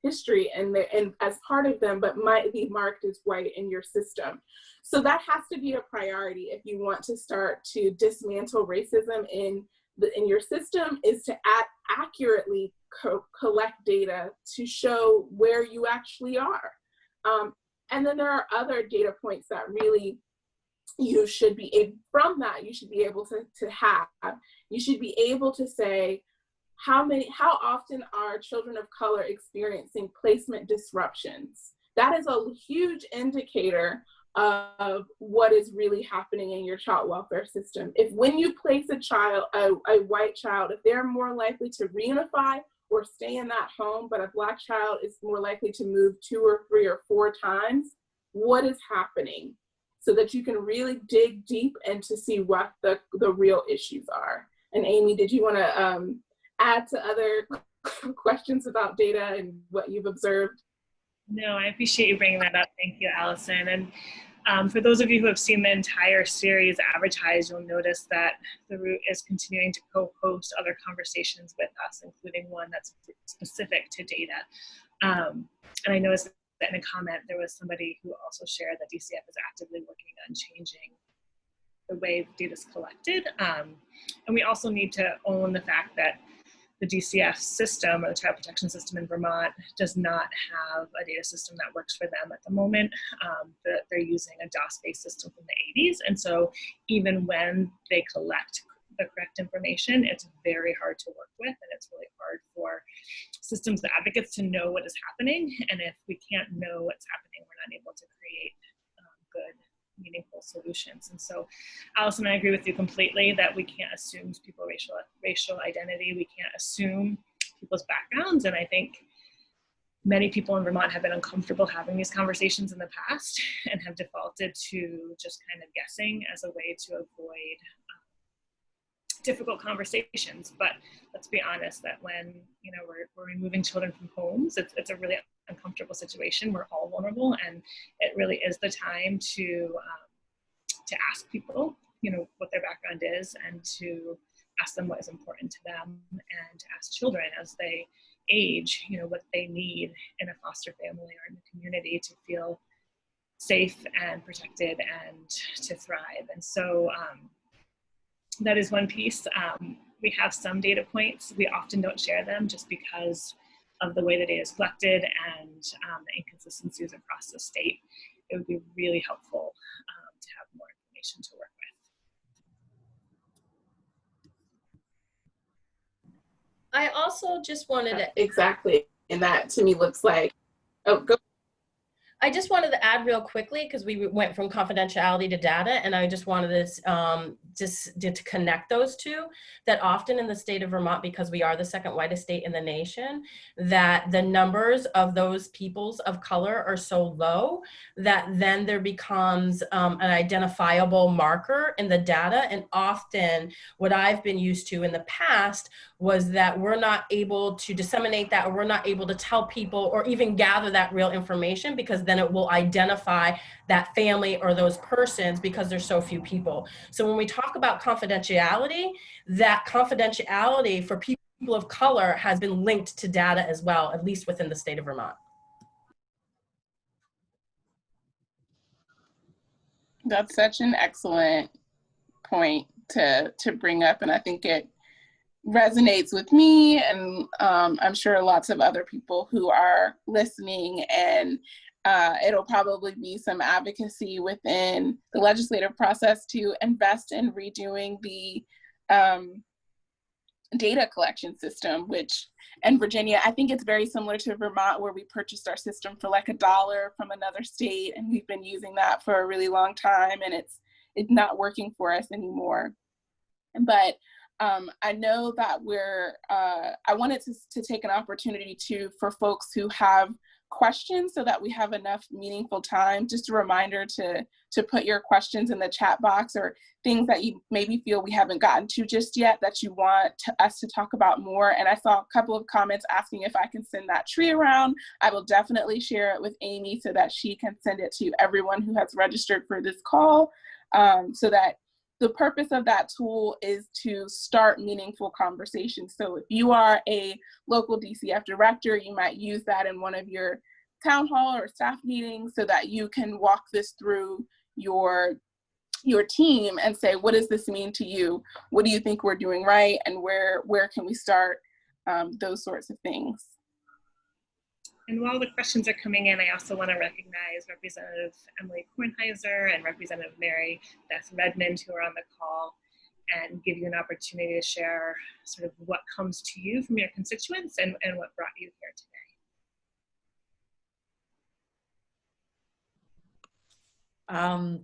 history and as part of them, but might be marked as white in your system. So that has to be a priority if you want to start to dismantle racism in your system, is to accurately collect data to show where you actually are. And then there are other data points that really you should be able, from that you should be able to have. You should be able to say, how often are children of color experiencing placement disruptions? That is a huge indicator of what is really happening in your child welfare system. If when you place a child, a white child, if they're more likely to reunify or stay in that home, but a Black child is more likely to move 2 or 3 or 4 times, what is happening? So that you can really dig deep and to see what the real issues are. And Amy, did you want to add to other questions about data and what you've observed? No, I appreciate you bringing that up. Thank you, Allison. And for those of you who have seen the entire series advertised, you'll notice that the Root is continuing to co-host other conversations with us, including one that's specific to data. And I noticed that in a comment, there was somebody who also shared that DCF is actively working on changing the way data is collected. And we also need to own the fact that the DCF system, or the child protection system in Vermont, does not have a data system that works for them at the moment. They're using a DOS-based system from the 80s. And so even when they collect the correct information, it's very hard to work with, and it's really hard for systems advocates to know what is happening. And if we can't know what's happening, we're not able to create good, meaningful solutions. And so, Allison, I agree with you completely that we can't assume people's racial identity. We can't assume people's backgrounds. And I think many people in Vermont have been uncomfortable having these conversations in the past and have defaulted to just kind of guessing as a way to avoid difficult conversations. But let's be honest that when we're removing children from homes, it's a really uncomfortable situation. We're all vulnerable, and it really is the time to ask people what their background is, and to ask them what is important to them, and to ask children as they age what they need in a foster family or in the community to feel safe and protected and to thrive. And so that is one piece. We have some data points. We often don't share them just because of the way the data is collected and the inconsistencies across the state. It would be really helpful to have more information to work with. I also just wanted to... Exactly. And that to me looks like, oh, go. I just wanted to add real quickly, because we went from confidentiality to data, and I just wanted to to connect those two, that often in the state of Vermont, because we are the second whitest state in the nation, that the numbers of those peoples of color are so low that then there becomes an identifiable marker in the data. And often what I've been used to in the past was that we're not able to disseminate that, or we're not able to tell people or even gather that real information, because then it will identify that family or those persons because there's so few people. So when we talk about confidentiality, that confidentiality for people of color has been linked to data as well, at least within the state of Vermont. That's such an excellent point to bring up, and I think it resonates with me, and I'm sure lots of other people who are listening, and it'll probably be some advocacy within the legislative process to invest in redoing the data collection system, which in Virginia, I think it's very similar to Vermont, where we purchased our system for like $1 from another state, and we've been using that for a really long time, and it's not working for us anymore. But I know that I wanted to take an opportunity for folks who have questions, so that we have enough meaningful time. Just a reminder to put your questions in the chat box, or things that you maybe feel we haven't gotten to just yet that you want us to talk about more. And I saw a couple of comments asking if I can send that tree around. I will definitely share it with Amy so that she can send it to everyone who has registered for this call, so that the purpose of that tool is to start meaningful conversations. So if you are a local DCF director, you might use that in one of your town hall or staff meetings, so that you can walk this through your team and say, what does this mean to you? What do you think we're doing right? And where can we start? Those sorts of things. And while the questions are coming in, I also want to recognize Representative Emily Kornheiser and Representative Mary Beth Redmond, who are on the call, and give you an opportunity to share sort of what comes to you from your constituents and what brought you here today.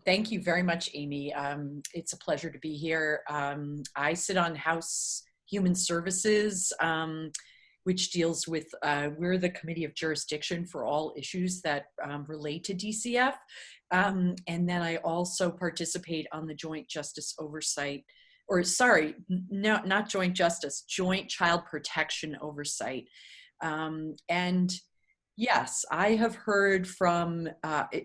Thank you very much, Amy. It's a pleasure to be here. I sit on House Human Services, which deals with, we're the Committee of Jurisdiction for all issues that relate to DCF. And then I also participate on the Joint Justice Oversight or sorry, no, not joint justice, joint child protection oversight. And yes, I have heard from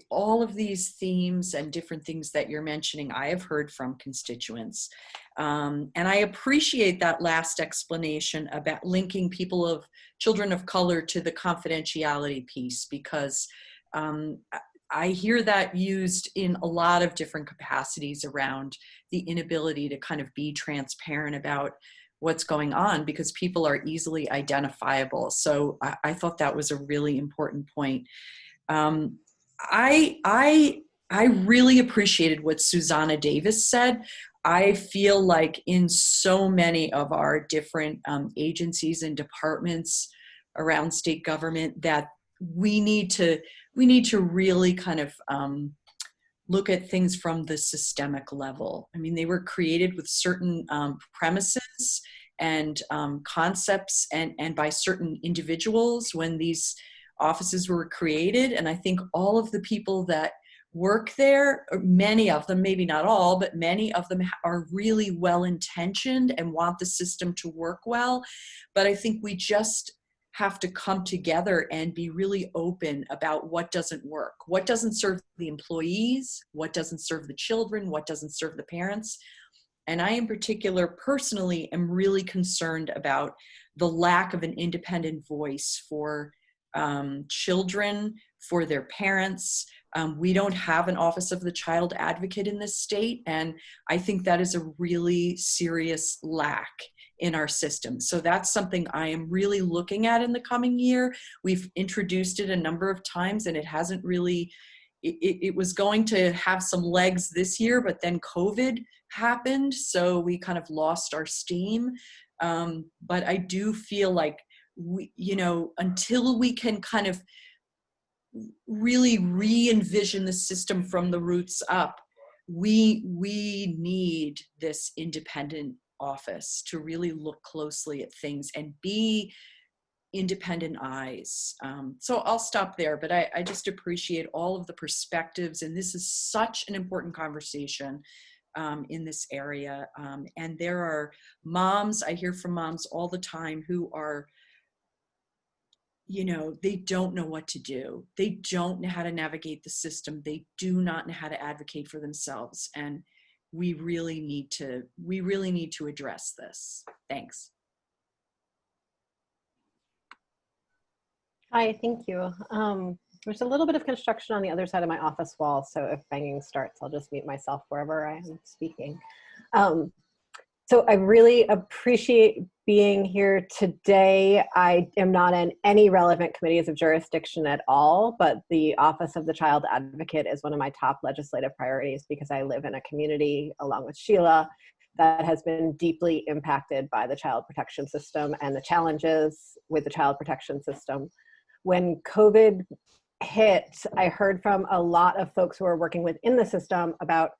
all of these themes and different things that you're mentioning. I have heard from constituents. And I appreciate that last explanation about linking children of color to the confidentiality piece, because I hear that used in a lot of different capacities around the inability to kind of be transparent about what's going on, because people are easily identifiable. So I thought that was a really important point. I really appreciated what Xusana Davis said. I feel like in so many of our different agencies and departments around state government that we need to really kind of look at things from the systemic level. I mean, they were created with certain premises and concepts and by certain individuals when these offices were created. And I think all of the people that work there, or many of them, maybe not all, but many of them are really well-intentioned and want the system to work well. But I think we just have to come together and be really open about what doesn't work, what doesn't serve the employees, what doesn't serve the children, what doesn't serve the parents. And I in particular personally am really concerned about the lack of an independent voice for children, for their parents. We don't have an Office of the Child Advocate in this state, and I think that is a really serious lack in our system. So that's something I am really looking at in the coming year. We've introduced it a number of times and it hasn't really, it was going to have some legs this year, but then COVID happened. So we kind of lost our steam. But I do feel like until we can kind of really re-envision the system from the roots up, we need this independent office to really look closely at things and be independent eyes. So I'll stop there, but I just appreciate all of the perspectives, and this is such an important conversation in this area. And there are moms, I hear from moms all the time who are, they don't know what to do. They don't know how to navigate the system. They do not know how to advocate for themselves. And we really need to address this. Thanks. Hi, thank you. There's a little bit of construction on the other side of my office wall, so if banging starts, I'll just mute myself wherever I am speaking. So I really appreciate being here today. I am not in any relevant committees of jurisdiction at all, but the Office of the Child Advocate is one of my top legislative priorities because I live in a community, along with Shela, that has been deeply impacted by the child protection system and the challenges with the child protection system. When COVID hit, I heard from a lot of folks who are working within the system about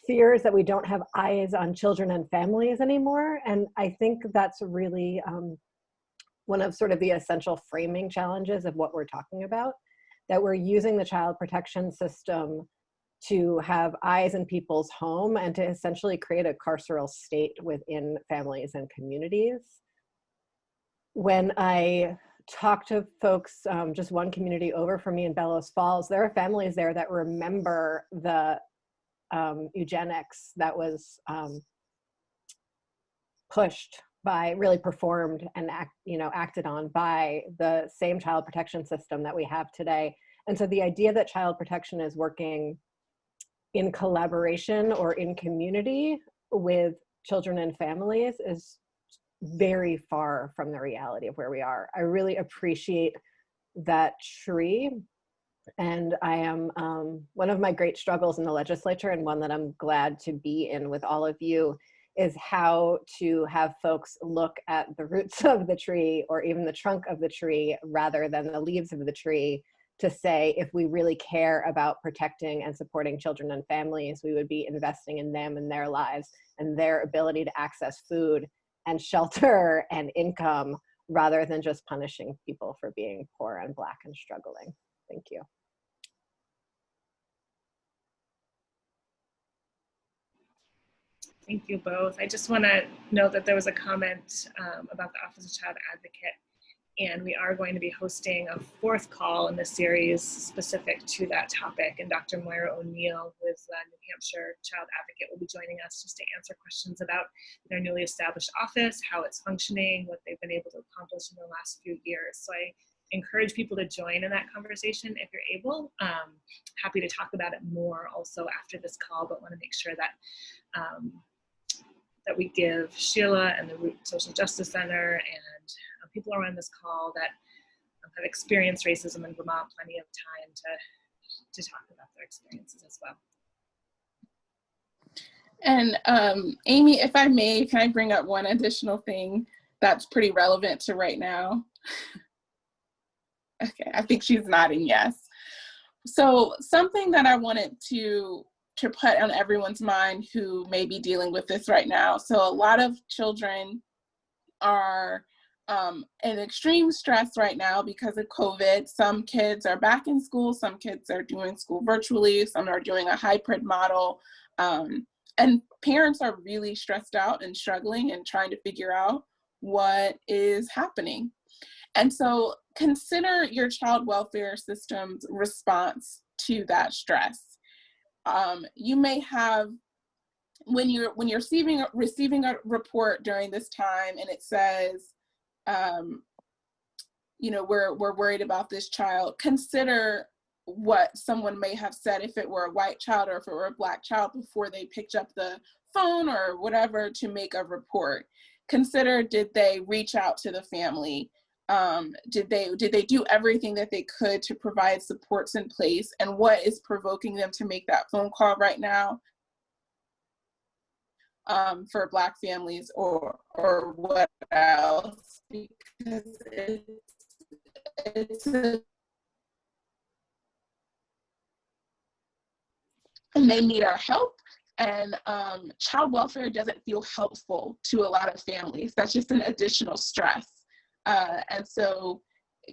fears that we don't have eyes on children and families anymore. And I think that's really one of sort of the essential framing challenges of what we're talking about, that we're using the child protection system to have eyes in people's home and to essentially create a carceral state within families and communities. When I talk to folks, just one community over from me in Bellows Falls, there are families there that remember the eugenics that was pushed by, really performed and acted on by the same child protection system that we have today. And so the idea that child protection is working in collaboration or in community with children and families is very far from the reality of where we are. I really appreciate that tree. And I am, one of my great struggles in the legislature, and one that I'm glad to be in with all of you, is how to have folks look at the roots of the tree or even the trunk of the tree rather than the leaves of the tree, to say, if we really care about protecting and supporting children and families, we would be investing in them and their lives and their ability to access food and shelter and income, rather than just punishing people for being poor and Black and struggling. Thank you. Thank you both. I just want to note that there was a comment about the Office of Child Advocate, and we are going to be hosting a 4th call in the series specific to that topic. And Dr. Moira O'Neill, who is the New Hampshire Child Advocate, will be joining us just to answer questions about their newly established office, how it's functioning, what they've been able to accomplish in the last few years. So I encourage people to join in that conversation if you're able. Happy to talk about it more also after this call, but want to make sure that that we give Shela and the Root Social Justice Center and people around this call that have experienced racism in Vermont plenty of time to talk about their experiences as well. And Amy, if I may, can I bring up one additional thing that's pretty relevant to right now? Okay, I think she's nodding yes. So something that I wanted to put on everyone's mind who may be dealing with this right now. So a lot of children are in extreme stress right now because of COVID. Some kids are back in school, some kids are doing school virtually, some are doing a hybrid model. And parents are really stressed out and struggling and trying to figure out what is happening. And so consider your child welfare system's response to that stress. You may have, when you're receiving a report during this time and it says, you know, we're worried about this child, consider what someone may have said if it were a white child or if it were a Black child before they picked up the phone or whatever to make a report. Consider, did they reach out to the family? Did they do everything that they could to provide supports in place? And what is provoking them to make that phone call right now for Black families or what else? Because and they need our help. And child welfare doesn't feel helpful to a lot of families. That's just an additional stress. And so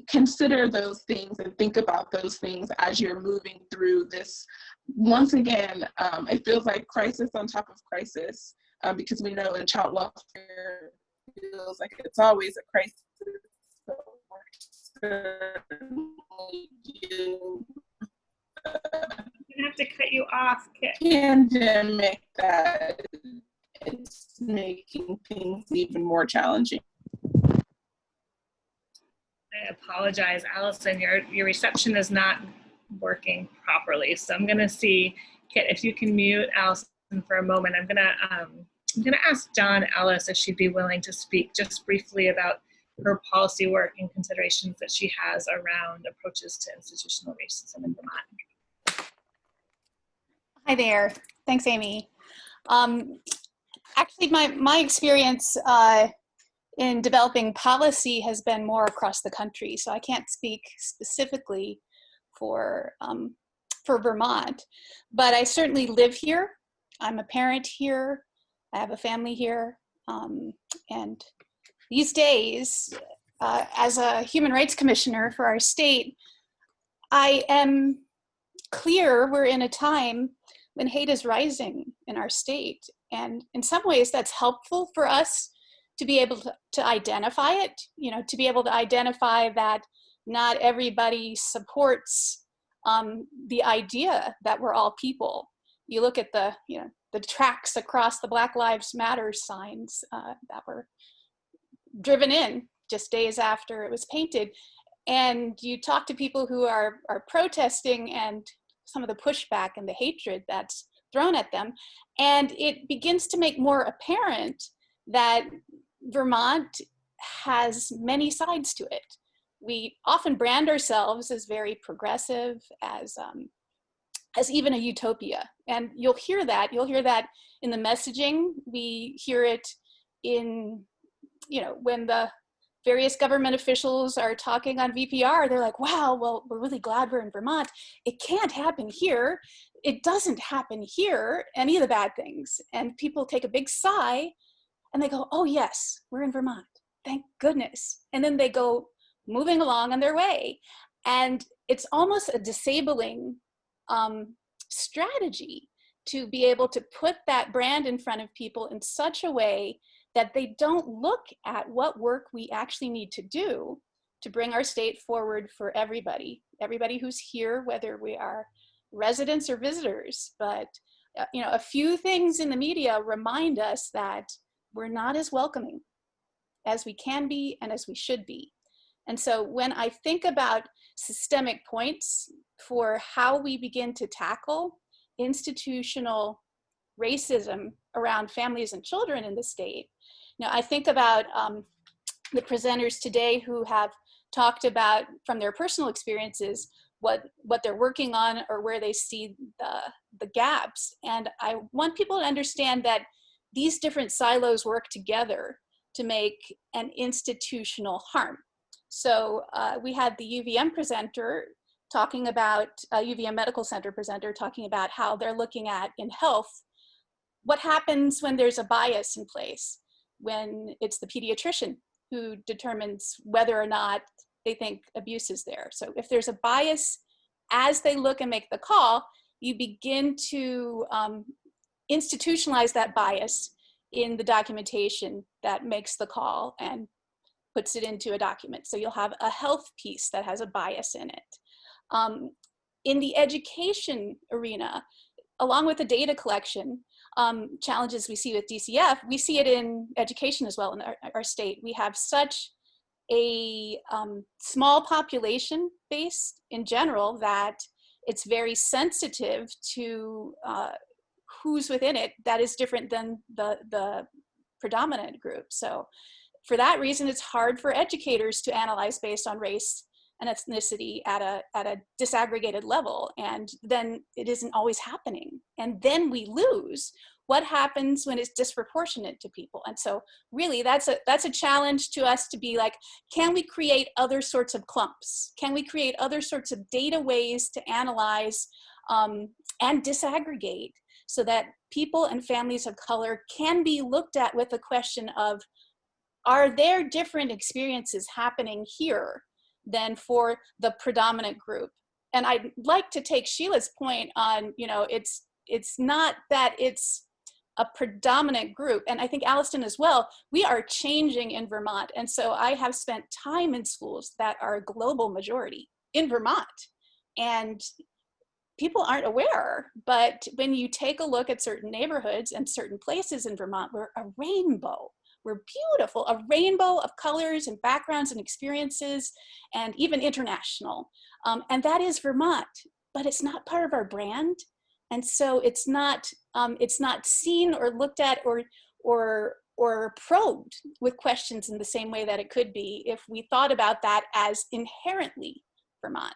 consider those things and think about those things as you're moving through this. Once again, it feels like crisis on top of crisis, because we know in child welfare, it feels like it's always a crisis. So we're certainly I have to cut you off, Kit. Pandemic that it's making things even more challenging. I apologize, Allison, your reception is not working properly. So I'm gonna see, Kit, if you can mute Allison for a moment. I'm gonna ask John Ellis if she'd be willing to speak just briefly about her policy work and considerations that she has around approaches to institutional racism in Vermont. Hi there. Thanks, Amy. Actually, my experience in developing policy has been more across the country, so I can't speak specifically for Vermont, but I certainly live here. I'm a parent here. I have a family here, and these days, as a human rights commissioner for our state, I am clear we're in a time when hate is rising in our state. And in some ways that's helpful for us to be able to identify it, you know, to be able to identify that not everybody supports the idea that we're all people. You look at the tracks across the Black Lives Matter signs that were driven in just days after it was painted. And you talk to people who are protesting and some of the pushback and the hatred that's thrown at them. And it begins to make more apparent that Vermont has many sides to it. We often brand ourselves as very progressive, as even a utopia. And you'll hear that in the messaging. We hear it in, when the various government officials are talking on VPR, they're like, wow, well, we're really glad we're in Vermont. It can't happen here. It doesn't happen here, any of the bad things. And people take a big sigh and they go, oh yes, we're in Vermont, thank goodness. And then they go moving along on their way. And it's almost a disabling strategy to be able to put that brand in front of people in such a way that they don't look at what work we actually need to do to bring our state forward for everybody who's here, whether we are residents or visitors. But a few things in the media remind us that we're not as welcoming as we can be and as we should be. And so when I think about systemic points for how we begin to tackle institutional racism around families and children in the state, I think about the presenters today who have talked about from their personal experiences what they're working on or where they see the gaps. And I want people to understand that these different silos work together to make an institutional harm. So we had the UVM presenter talking about, UVM Medical Center presenter talking about how they're looking at in health, what happens when there's a bias in place, when it's the pediatrician who determines whether or not they think abuse is there. So if there's a bias as they look and make the call, you begin to institutionalize that bias in the documentation that makes the call and puts it into a document. So you'll have a health piece that has a bias in it. In the education arena, along with the data collection, challenges we see with DCF, we see it in education as well in our state. We have such a small population base in general that it's very sensitive to who's within it that is different than the predominant group. So for that reason, it's hard for educators to analyze based on race and ethnicity at a disaggregated level. And then it isn't always happening. And then we lose what happens when it's disproportionate to people. And so really that's a challenge to us to be like, can we create other sorts of clumps? Can we create other sorts of data ways to analyze and disaggregate so that people and families of color can be looked at with the question of, are there different experiences happening here than for the predominant group? And I'd like to take Shela's point on, it's not that it's a predominant group. And I think Allison as well, we are changing in Vermont. And so I have spent time in schools that are a global majority in Vermont. And people aren't aware, but when you take a look at certain neighborhoods and certain places in Vermont, we're a rainbow. We're beautiful, a rainbow of colors and backgrounds and experiences, and even international. And that is Vermont, but it's not part of our brand. And so it's not seen or looked at or probed with questions in the same way that it could be if we thought about that as inherently Vermont.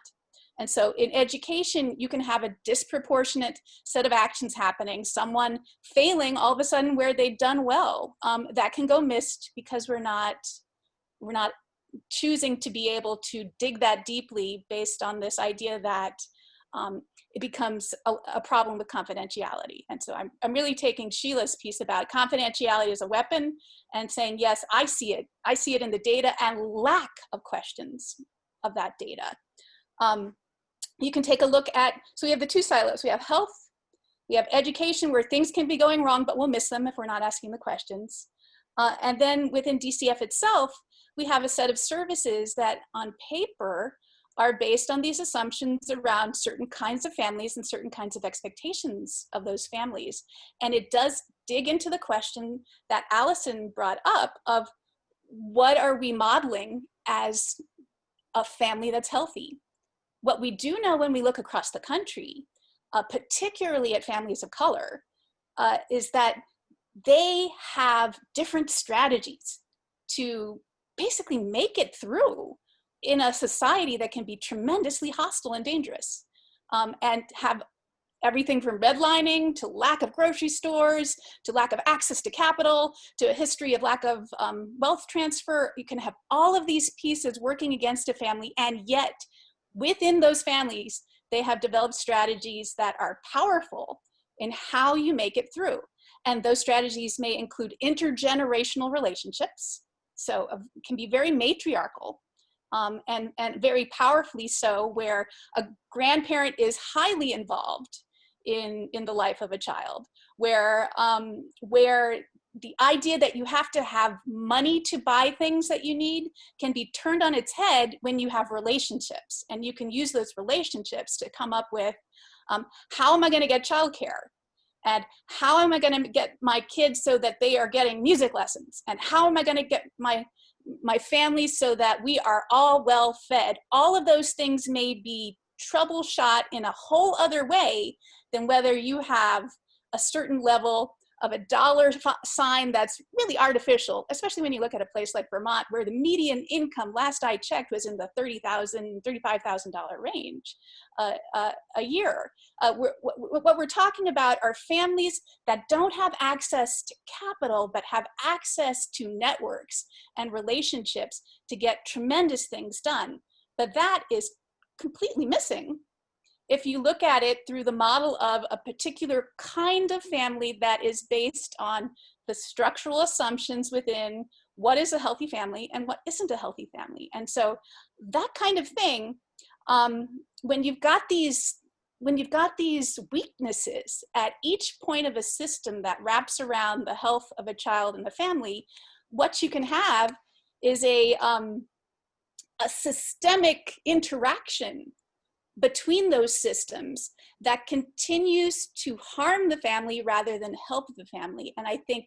And so in education, you can have a disproportionate set of actions happening, someone failing all of a sudden where they've done well. That can go missed because we're not choosing to be able to dig that deeply based on this idea that it becomes a problem with confidentiality. And so I'm really taking Shela's piece about confidentiality as a weapon and saying, yes, I see it. I see it in the data and lack of questions of that data. You can take a look at, so we have the two silos. We have health, we have education where things can be going wrong, but we'll miss them if we're not asking the questions. And then within DCF itself, we have a set of services that on paper are based on these assumptions around certain kinds of families and certain kinds of expectations of those families. And it does dig into the question that Allison brought up of what are we modeling as a family that's healthy? What we do know when we look across the country, particularly at families of color, is that they have different strategies to basically make it through in a society that can be tremendously hostile and dangerous, and have everything from redlining to lack of grocery stores, to lack of access to capital, to a history of lack of wealth transfer. You can have all of these pieces working against a family, and yet within those families, they have developed strategies that are powerful in how you make it through. And those strategies may include intergenerational relationships. So it can be very matriarchal, and very powerfully so, where a grandparent is highly involved in the life of a child, where the idea that you have to have money to buy things that you need can be turned on its head when you have relationships, and you can use those relationships to come up with how am I going to get childcare, and how am I going to get my kids so that they are getting music lessons, and how am I going to get my family so that we are all well fed. All of those things may be troubleshot in a whole other way than whether you have a certain level of a dollar sign that's really artificial, especially when you look at a place like Vermont, where the median income, last I checked, was in the $30,000, $35,000 range a year. What we're talking about are families that don't have access to capital, but have access to networks and relationships to get tremendous things done. But that is completely missing if you look at it through the model of a particular kind of family that is based on the structural assumptions within what is a healthy family and what isn't a healthy family. And so that kind of thing, when you've got these weaknesses at each point of a system that wraps around the health of a child and the family, what you can have is a systemic interaction between those systems that continues to harm the family rather than help the family. And I think,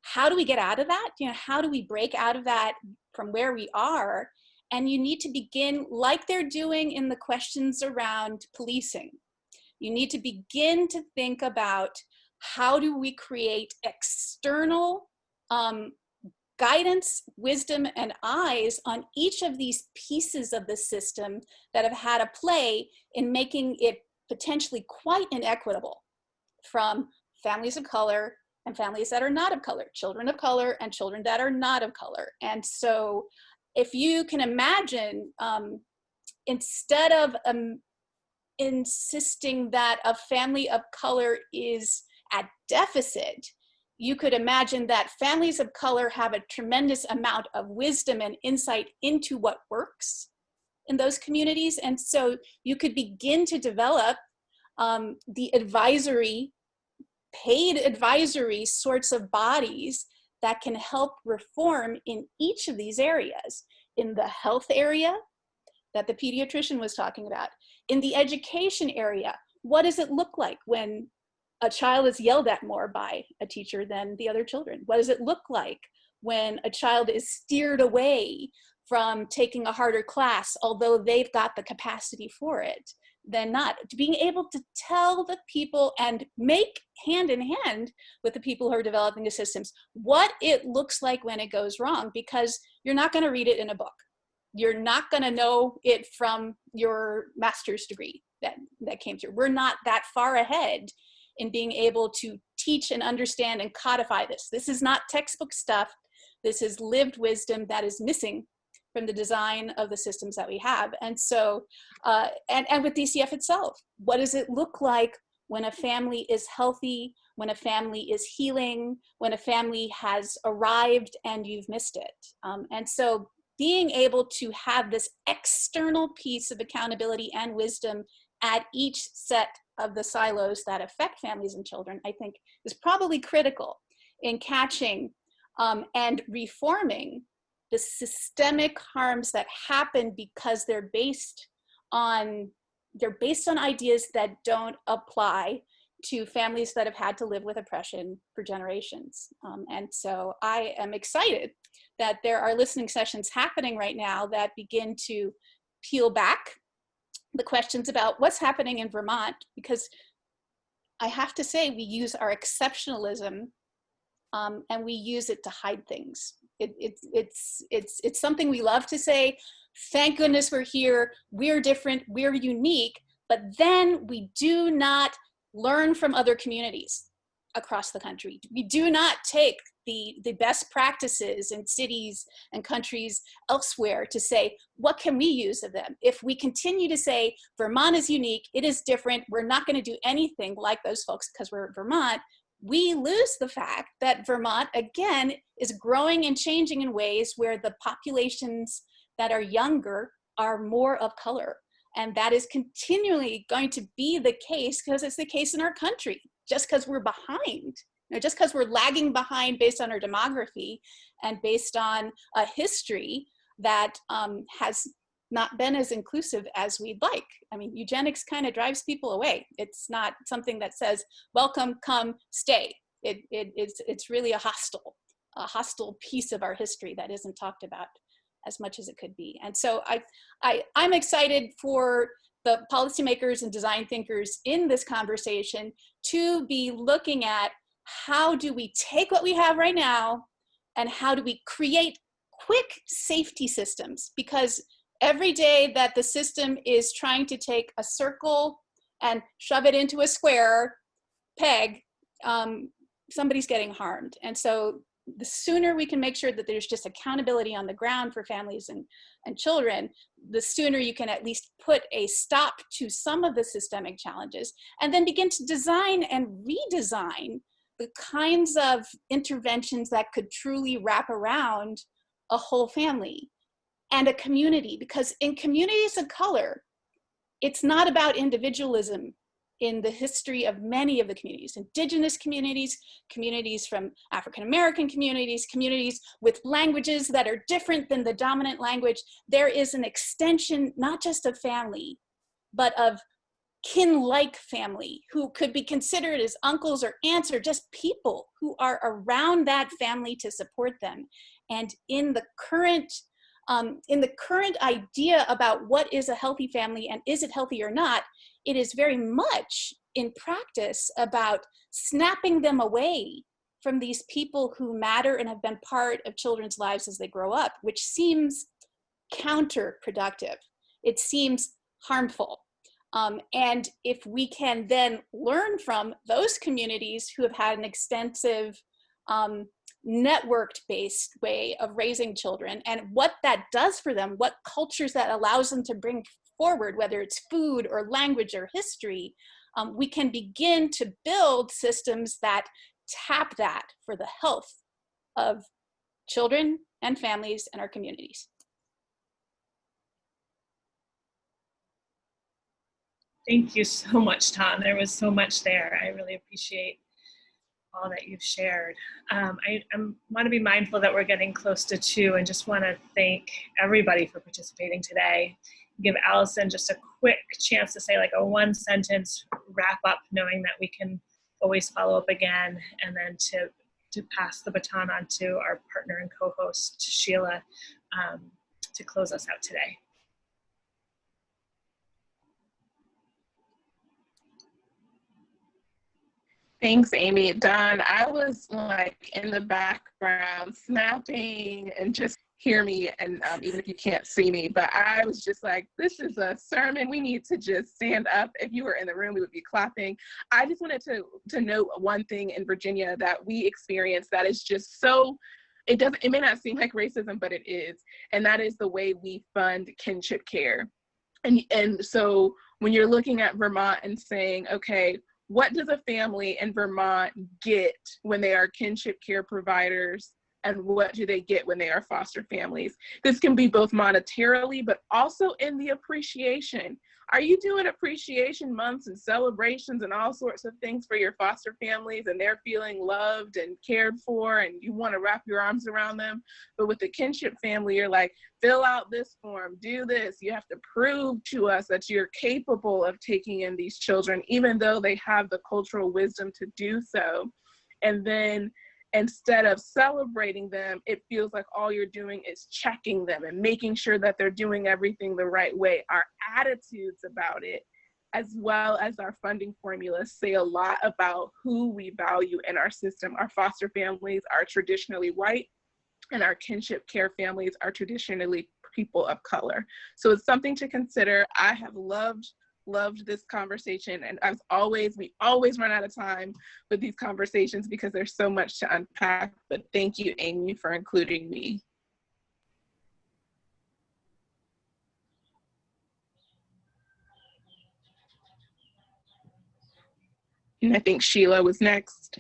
how do we get out of that? How do we break out of that from where we are? And you need to begin, like they're doing in the questions around policing, you need to begin to think about how do we create external guidance, wisdom, and eyes on each of these pieces of the system that have had a play in making it potentially quite inequitable, from families of color and families that are not of color, children of color and children that are not of color. And so if you can imagine, instead of insisting that a family of color is at deficit, you could imagine that families of color have a tremendous amount of wisdom and insight into what works in those communities. And so you could begin to develop the paid advisory sorts of bodies that can help reform in each of these areas. In the health area that the pediatrician was talking about, in the education area, what does it look like when a child is yelled at more by a teacher than the other children? What does it look like when a child is steered away from taking a harder class, although they've got the capacity for it, than not? Being able to tell the people and make hand in hand with the people who are developing the systems what it looks like when it goes wrong, because you're not going to read it in a book. You're not going to know it from your master's degree that came through. We're not that far ahead in being able to teach and understand and codify this. This is not textbook stuff. This is lived wisdom that is missing from the design of the systems that we have. And so, and with DCF itself, what does it look like when a family is healthy, when a family is healing, when a family has arrived and you've missed it? And so being able to have this external piece of accountability and wisdom at each set of the silos that affect families and children, I think, is probably critical in catching and reforming the systemic harms that happen because they're based on ideas that don't apply to families that have had to live with oppression for generations. And so I am excited that there are listening sessions happening right now that begin to peel back the questions about what's happening in Vermont, because I have to say we use our exceptionalism and we use it to hide things. It's something we love to say, thank goodness we're here, we're different, we're unique, but then we do not learn from other communities across the country. We do not take the best practices in cities and countries elsewhere to say, what can we use of them? If we continue to say, Vermont is unique, it is different, we're not gonna do anything like those folks because we're Vermont, we lose the fact that Vermont, again, is growing and changing in ways where the populations that are younger are more of color. And that is continually going to be the case because it's the case in our country. Just because we're behind, just because we're lagging behind based on our demography and based on a history that has not been as inclusive as we'd like. I mean, eugenics kind of drives people away. It's not something that says, welcome, come, stay. It's really a hostile piece of our history that isn't talked about as much as it could be. And so I'm excited for the policymakers and design thinkers in this conversation to be looking at how do we take what we have right now and how do we create quick safety systems? Because every day that the system is trying to take a circle and shove it into a square peg, somebody's getting harmed. And so the sooner we can make sure that there's just accountability on the ground for families and children, the sooner you can at least put a stop to some of the systemic challenges and then begin to design and redesign the kinds of interventions that could truly wrap around a whole family and a community. Because in communities of color, it's not about individualism in the history of many of the communities, indigenous communities, communities from African American communities, communities with languages that are different than the dominant language. There is an extension, not just of family, but of kin-like family who could be considered as uncles or aunts or just people who are around that family to support them. And in the current idea about what is a healthy family and is it healthy or not, it is very much in practice about snapping them away from these people who matter and have been part of children's lives as they grow up, which seems counterproductive. It seems harmful. And if we can then learn from those communities who have had an extensive networked-based way of raising children and what that does for them, what cultures that allows them to bring forward, whether it's food or language or history, we can begin to build systems that tap that for the health of children and families and our communities. Thank you so much, Tom. There was so much there. I really appreciate all that you've shared. I want to be mindful that we're getting close to 2 and just want to thank everybody for participating today. Give Allison just a quick chance to say like a 1-sentence wrap up, knowing that we can always follow up again, and then to pass the baton on to our partner and co-host, Shela, to close us out today. Thanks, Amy. Don, I was like in the background snapping and just hear me, and even if you can't see me, but I was just like, this is a sermon. We need to just stand up. If you were in the room, we would be clapping. I just wanted to note one thing in Virginia that we experience that is just so, it may not seem like racism, but it is, and that is the way we fund kinship care. And so when you're looking at Vermont and saying, okay, what does a family in Vermont get when they are kinship care providers, and what do they get when they are foster families? This can be both monetarily, but also in the appreciation. Are you doing appreciation months and celebrations and all sorts of things for your foster families, and they're feeling loved and cared for, and you want to wrap your arms around them? But with the kinship family, you're like, fill out this form, do this. You have to prove to us that you're capable of taking in these children, even though they have the cultural wisdom to do so. And then instead of celebrating them, it feels like all you're doing is checking them and making sure that they're doing everything the right way. Our attitudes about it, as well as our funding formulas, say a lot about who we value in our system. Our foster families are traditionally white, and our kinship care families are traditionally people of color. So it's something to consider. I have loved this conversation, and we always run out of time with these conversations because there's so much to unpack. But thank you, Amy, for including me. And I think Shela was next.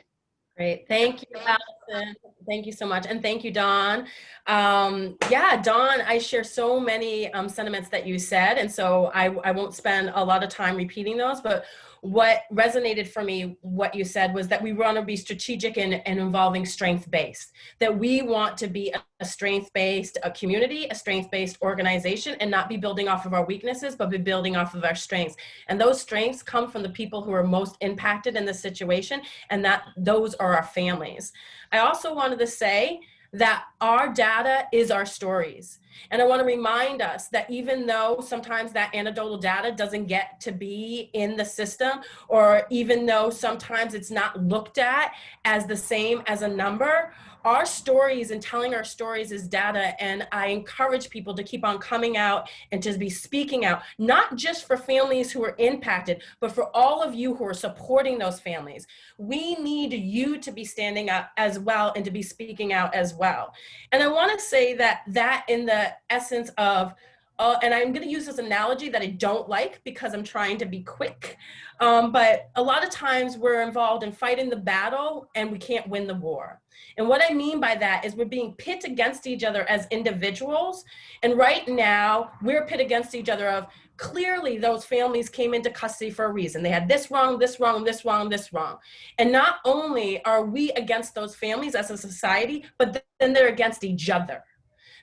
Great, thank you, Allison. Thank you so much. And thank you, Dawn. Yeah, Dawn, I share so many sentiments that you said. And so I won't spend a lot of time repeating those, but what resonated for me, what you said, was that we want to be strategic and involving strength-based, that we want to be a strength-based community, a strength-based organization, and not be building off of our weaknesses, but be building off of our strengths. And those strengths come from the people who are most impacted in this situation, and that those are our families. I also wanted to say that our data is our stories. And I want to remind us that even though sometimes that anecdotal data doesn't get to be in the system, or even though sometimes it's not looked at as the same as a number, our stories and telling our stories is data. And I encourage people to keep on coming out and to be speaking out, not just for families who are impacted, but for all of you who are supporting those families. We need you to be standing up as well and to be speaking out as well. And I want to say that in the essence of, and I'm going to use this analogy that I don't like because I'm trying to be quick, but a lot of times we're involved in fighting the battle and we can't win the war. And what I mean by that is we're being pit against each other as individuals. And right now we're pit against each other of, clearly those families came into custody for a reason. They had this wrong, this wrong, this wrong, this wrong. And not only are we against those families as a society, but then they're against each other.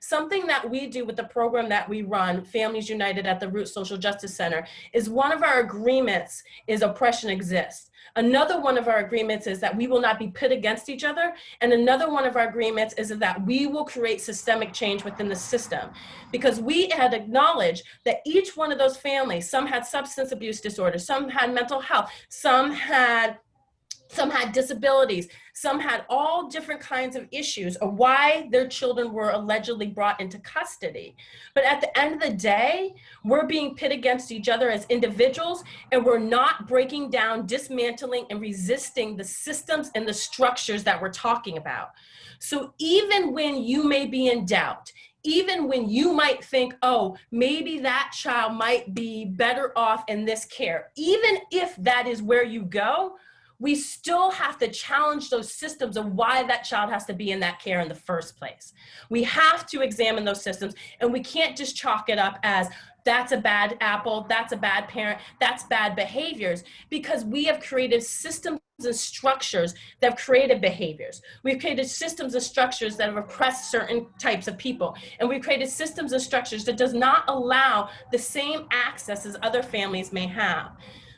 Something that we do with the program that we run, Families United at the Root Social Justice Center, is one of our agreements is oppression exists. Another one of our agreements is that we will not be pit against each other. And another one of our agreements is that we will create systemic change within the system. Because we had acknowledged that each one of those families, some had substance abuse disorders, some had mental health, some had disabilities, some had all different kinds of issues of why their children were allegedly brought into custody. But at the end of the day, we're being pit against each other as individuals, and we're not breaking down, dismantling, and resisting the systems and the structures that we're talking about. So even when you may be in doubt, even when you might think, oh, maybe that child might be better off in this care, even if that is where you go, we still have to challenge those systems of why that child has to be in that care in the first place. We have to examine those systems, and we can't just chalk it up as that's a bad apple, that's a bad parent, that's bad behaviors, because we have created systems and structures that have created behaviors. We've created systems and structures that have oppressed certain types of people. And we've created systems and structures that does not allow the same access as other families may have.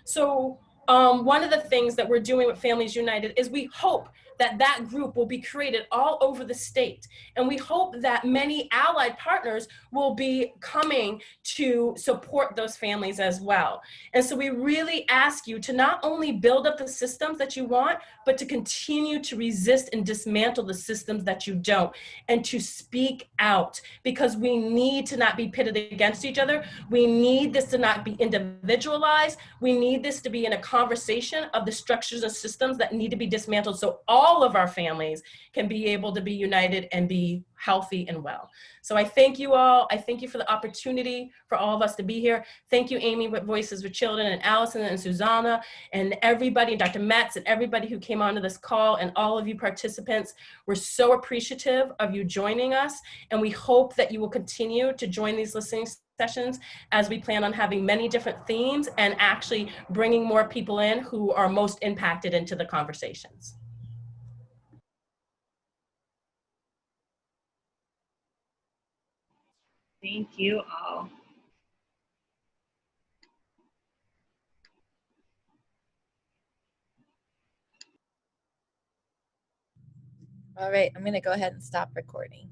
So one of the things that we're doing with Families United is we hope that group will be created all over the state. And we hope that many allied partners will be coming to support those families as well. And so we really ask you to not only build up the systems that you want, but to continue to resist and dismantle the systems that you don't, and to speak out, because we need to not be pitted against each other. We need this to not be individualized. We need this to be in a conversation of the structures and systems that need to be dismantled, so all of our families can be able to be united and be healthy and well. So I thank you all. I thank you for the opportunity for all of us to be here. Thank you, Amy with Voices for Children, and Allison and Xusana, and everybody, and Dr. Metz, and everybody who came onto this call, and all of you participants. We're so appreciative of you joining us, and we hope that you will continue to join these listening sessions as we plan on having many different themes and actually bringing more people in who are most impacted into the conversations. Thank you all. All right, I'm gonna go ahead and stop recording.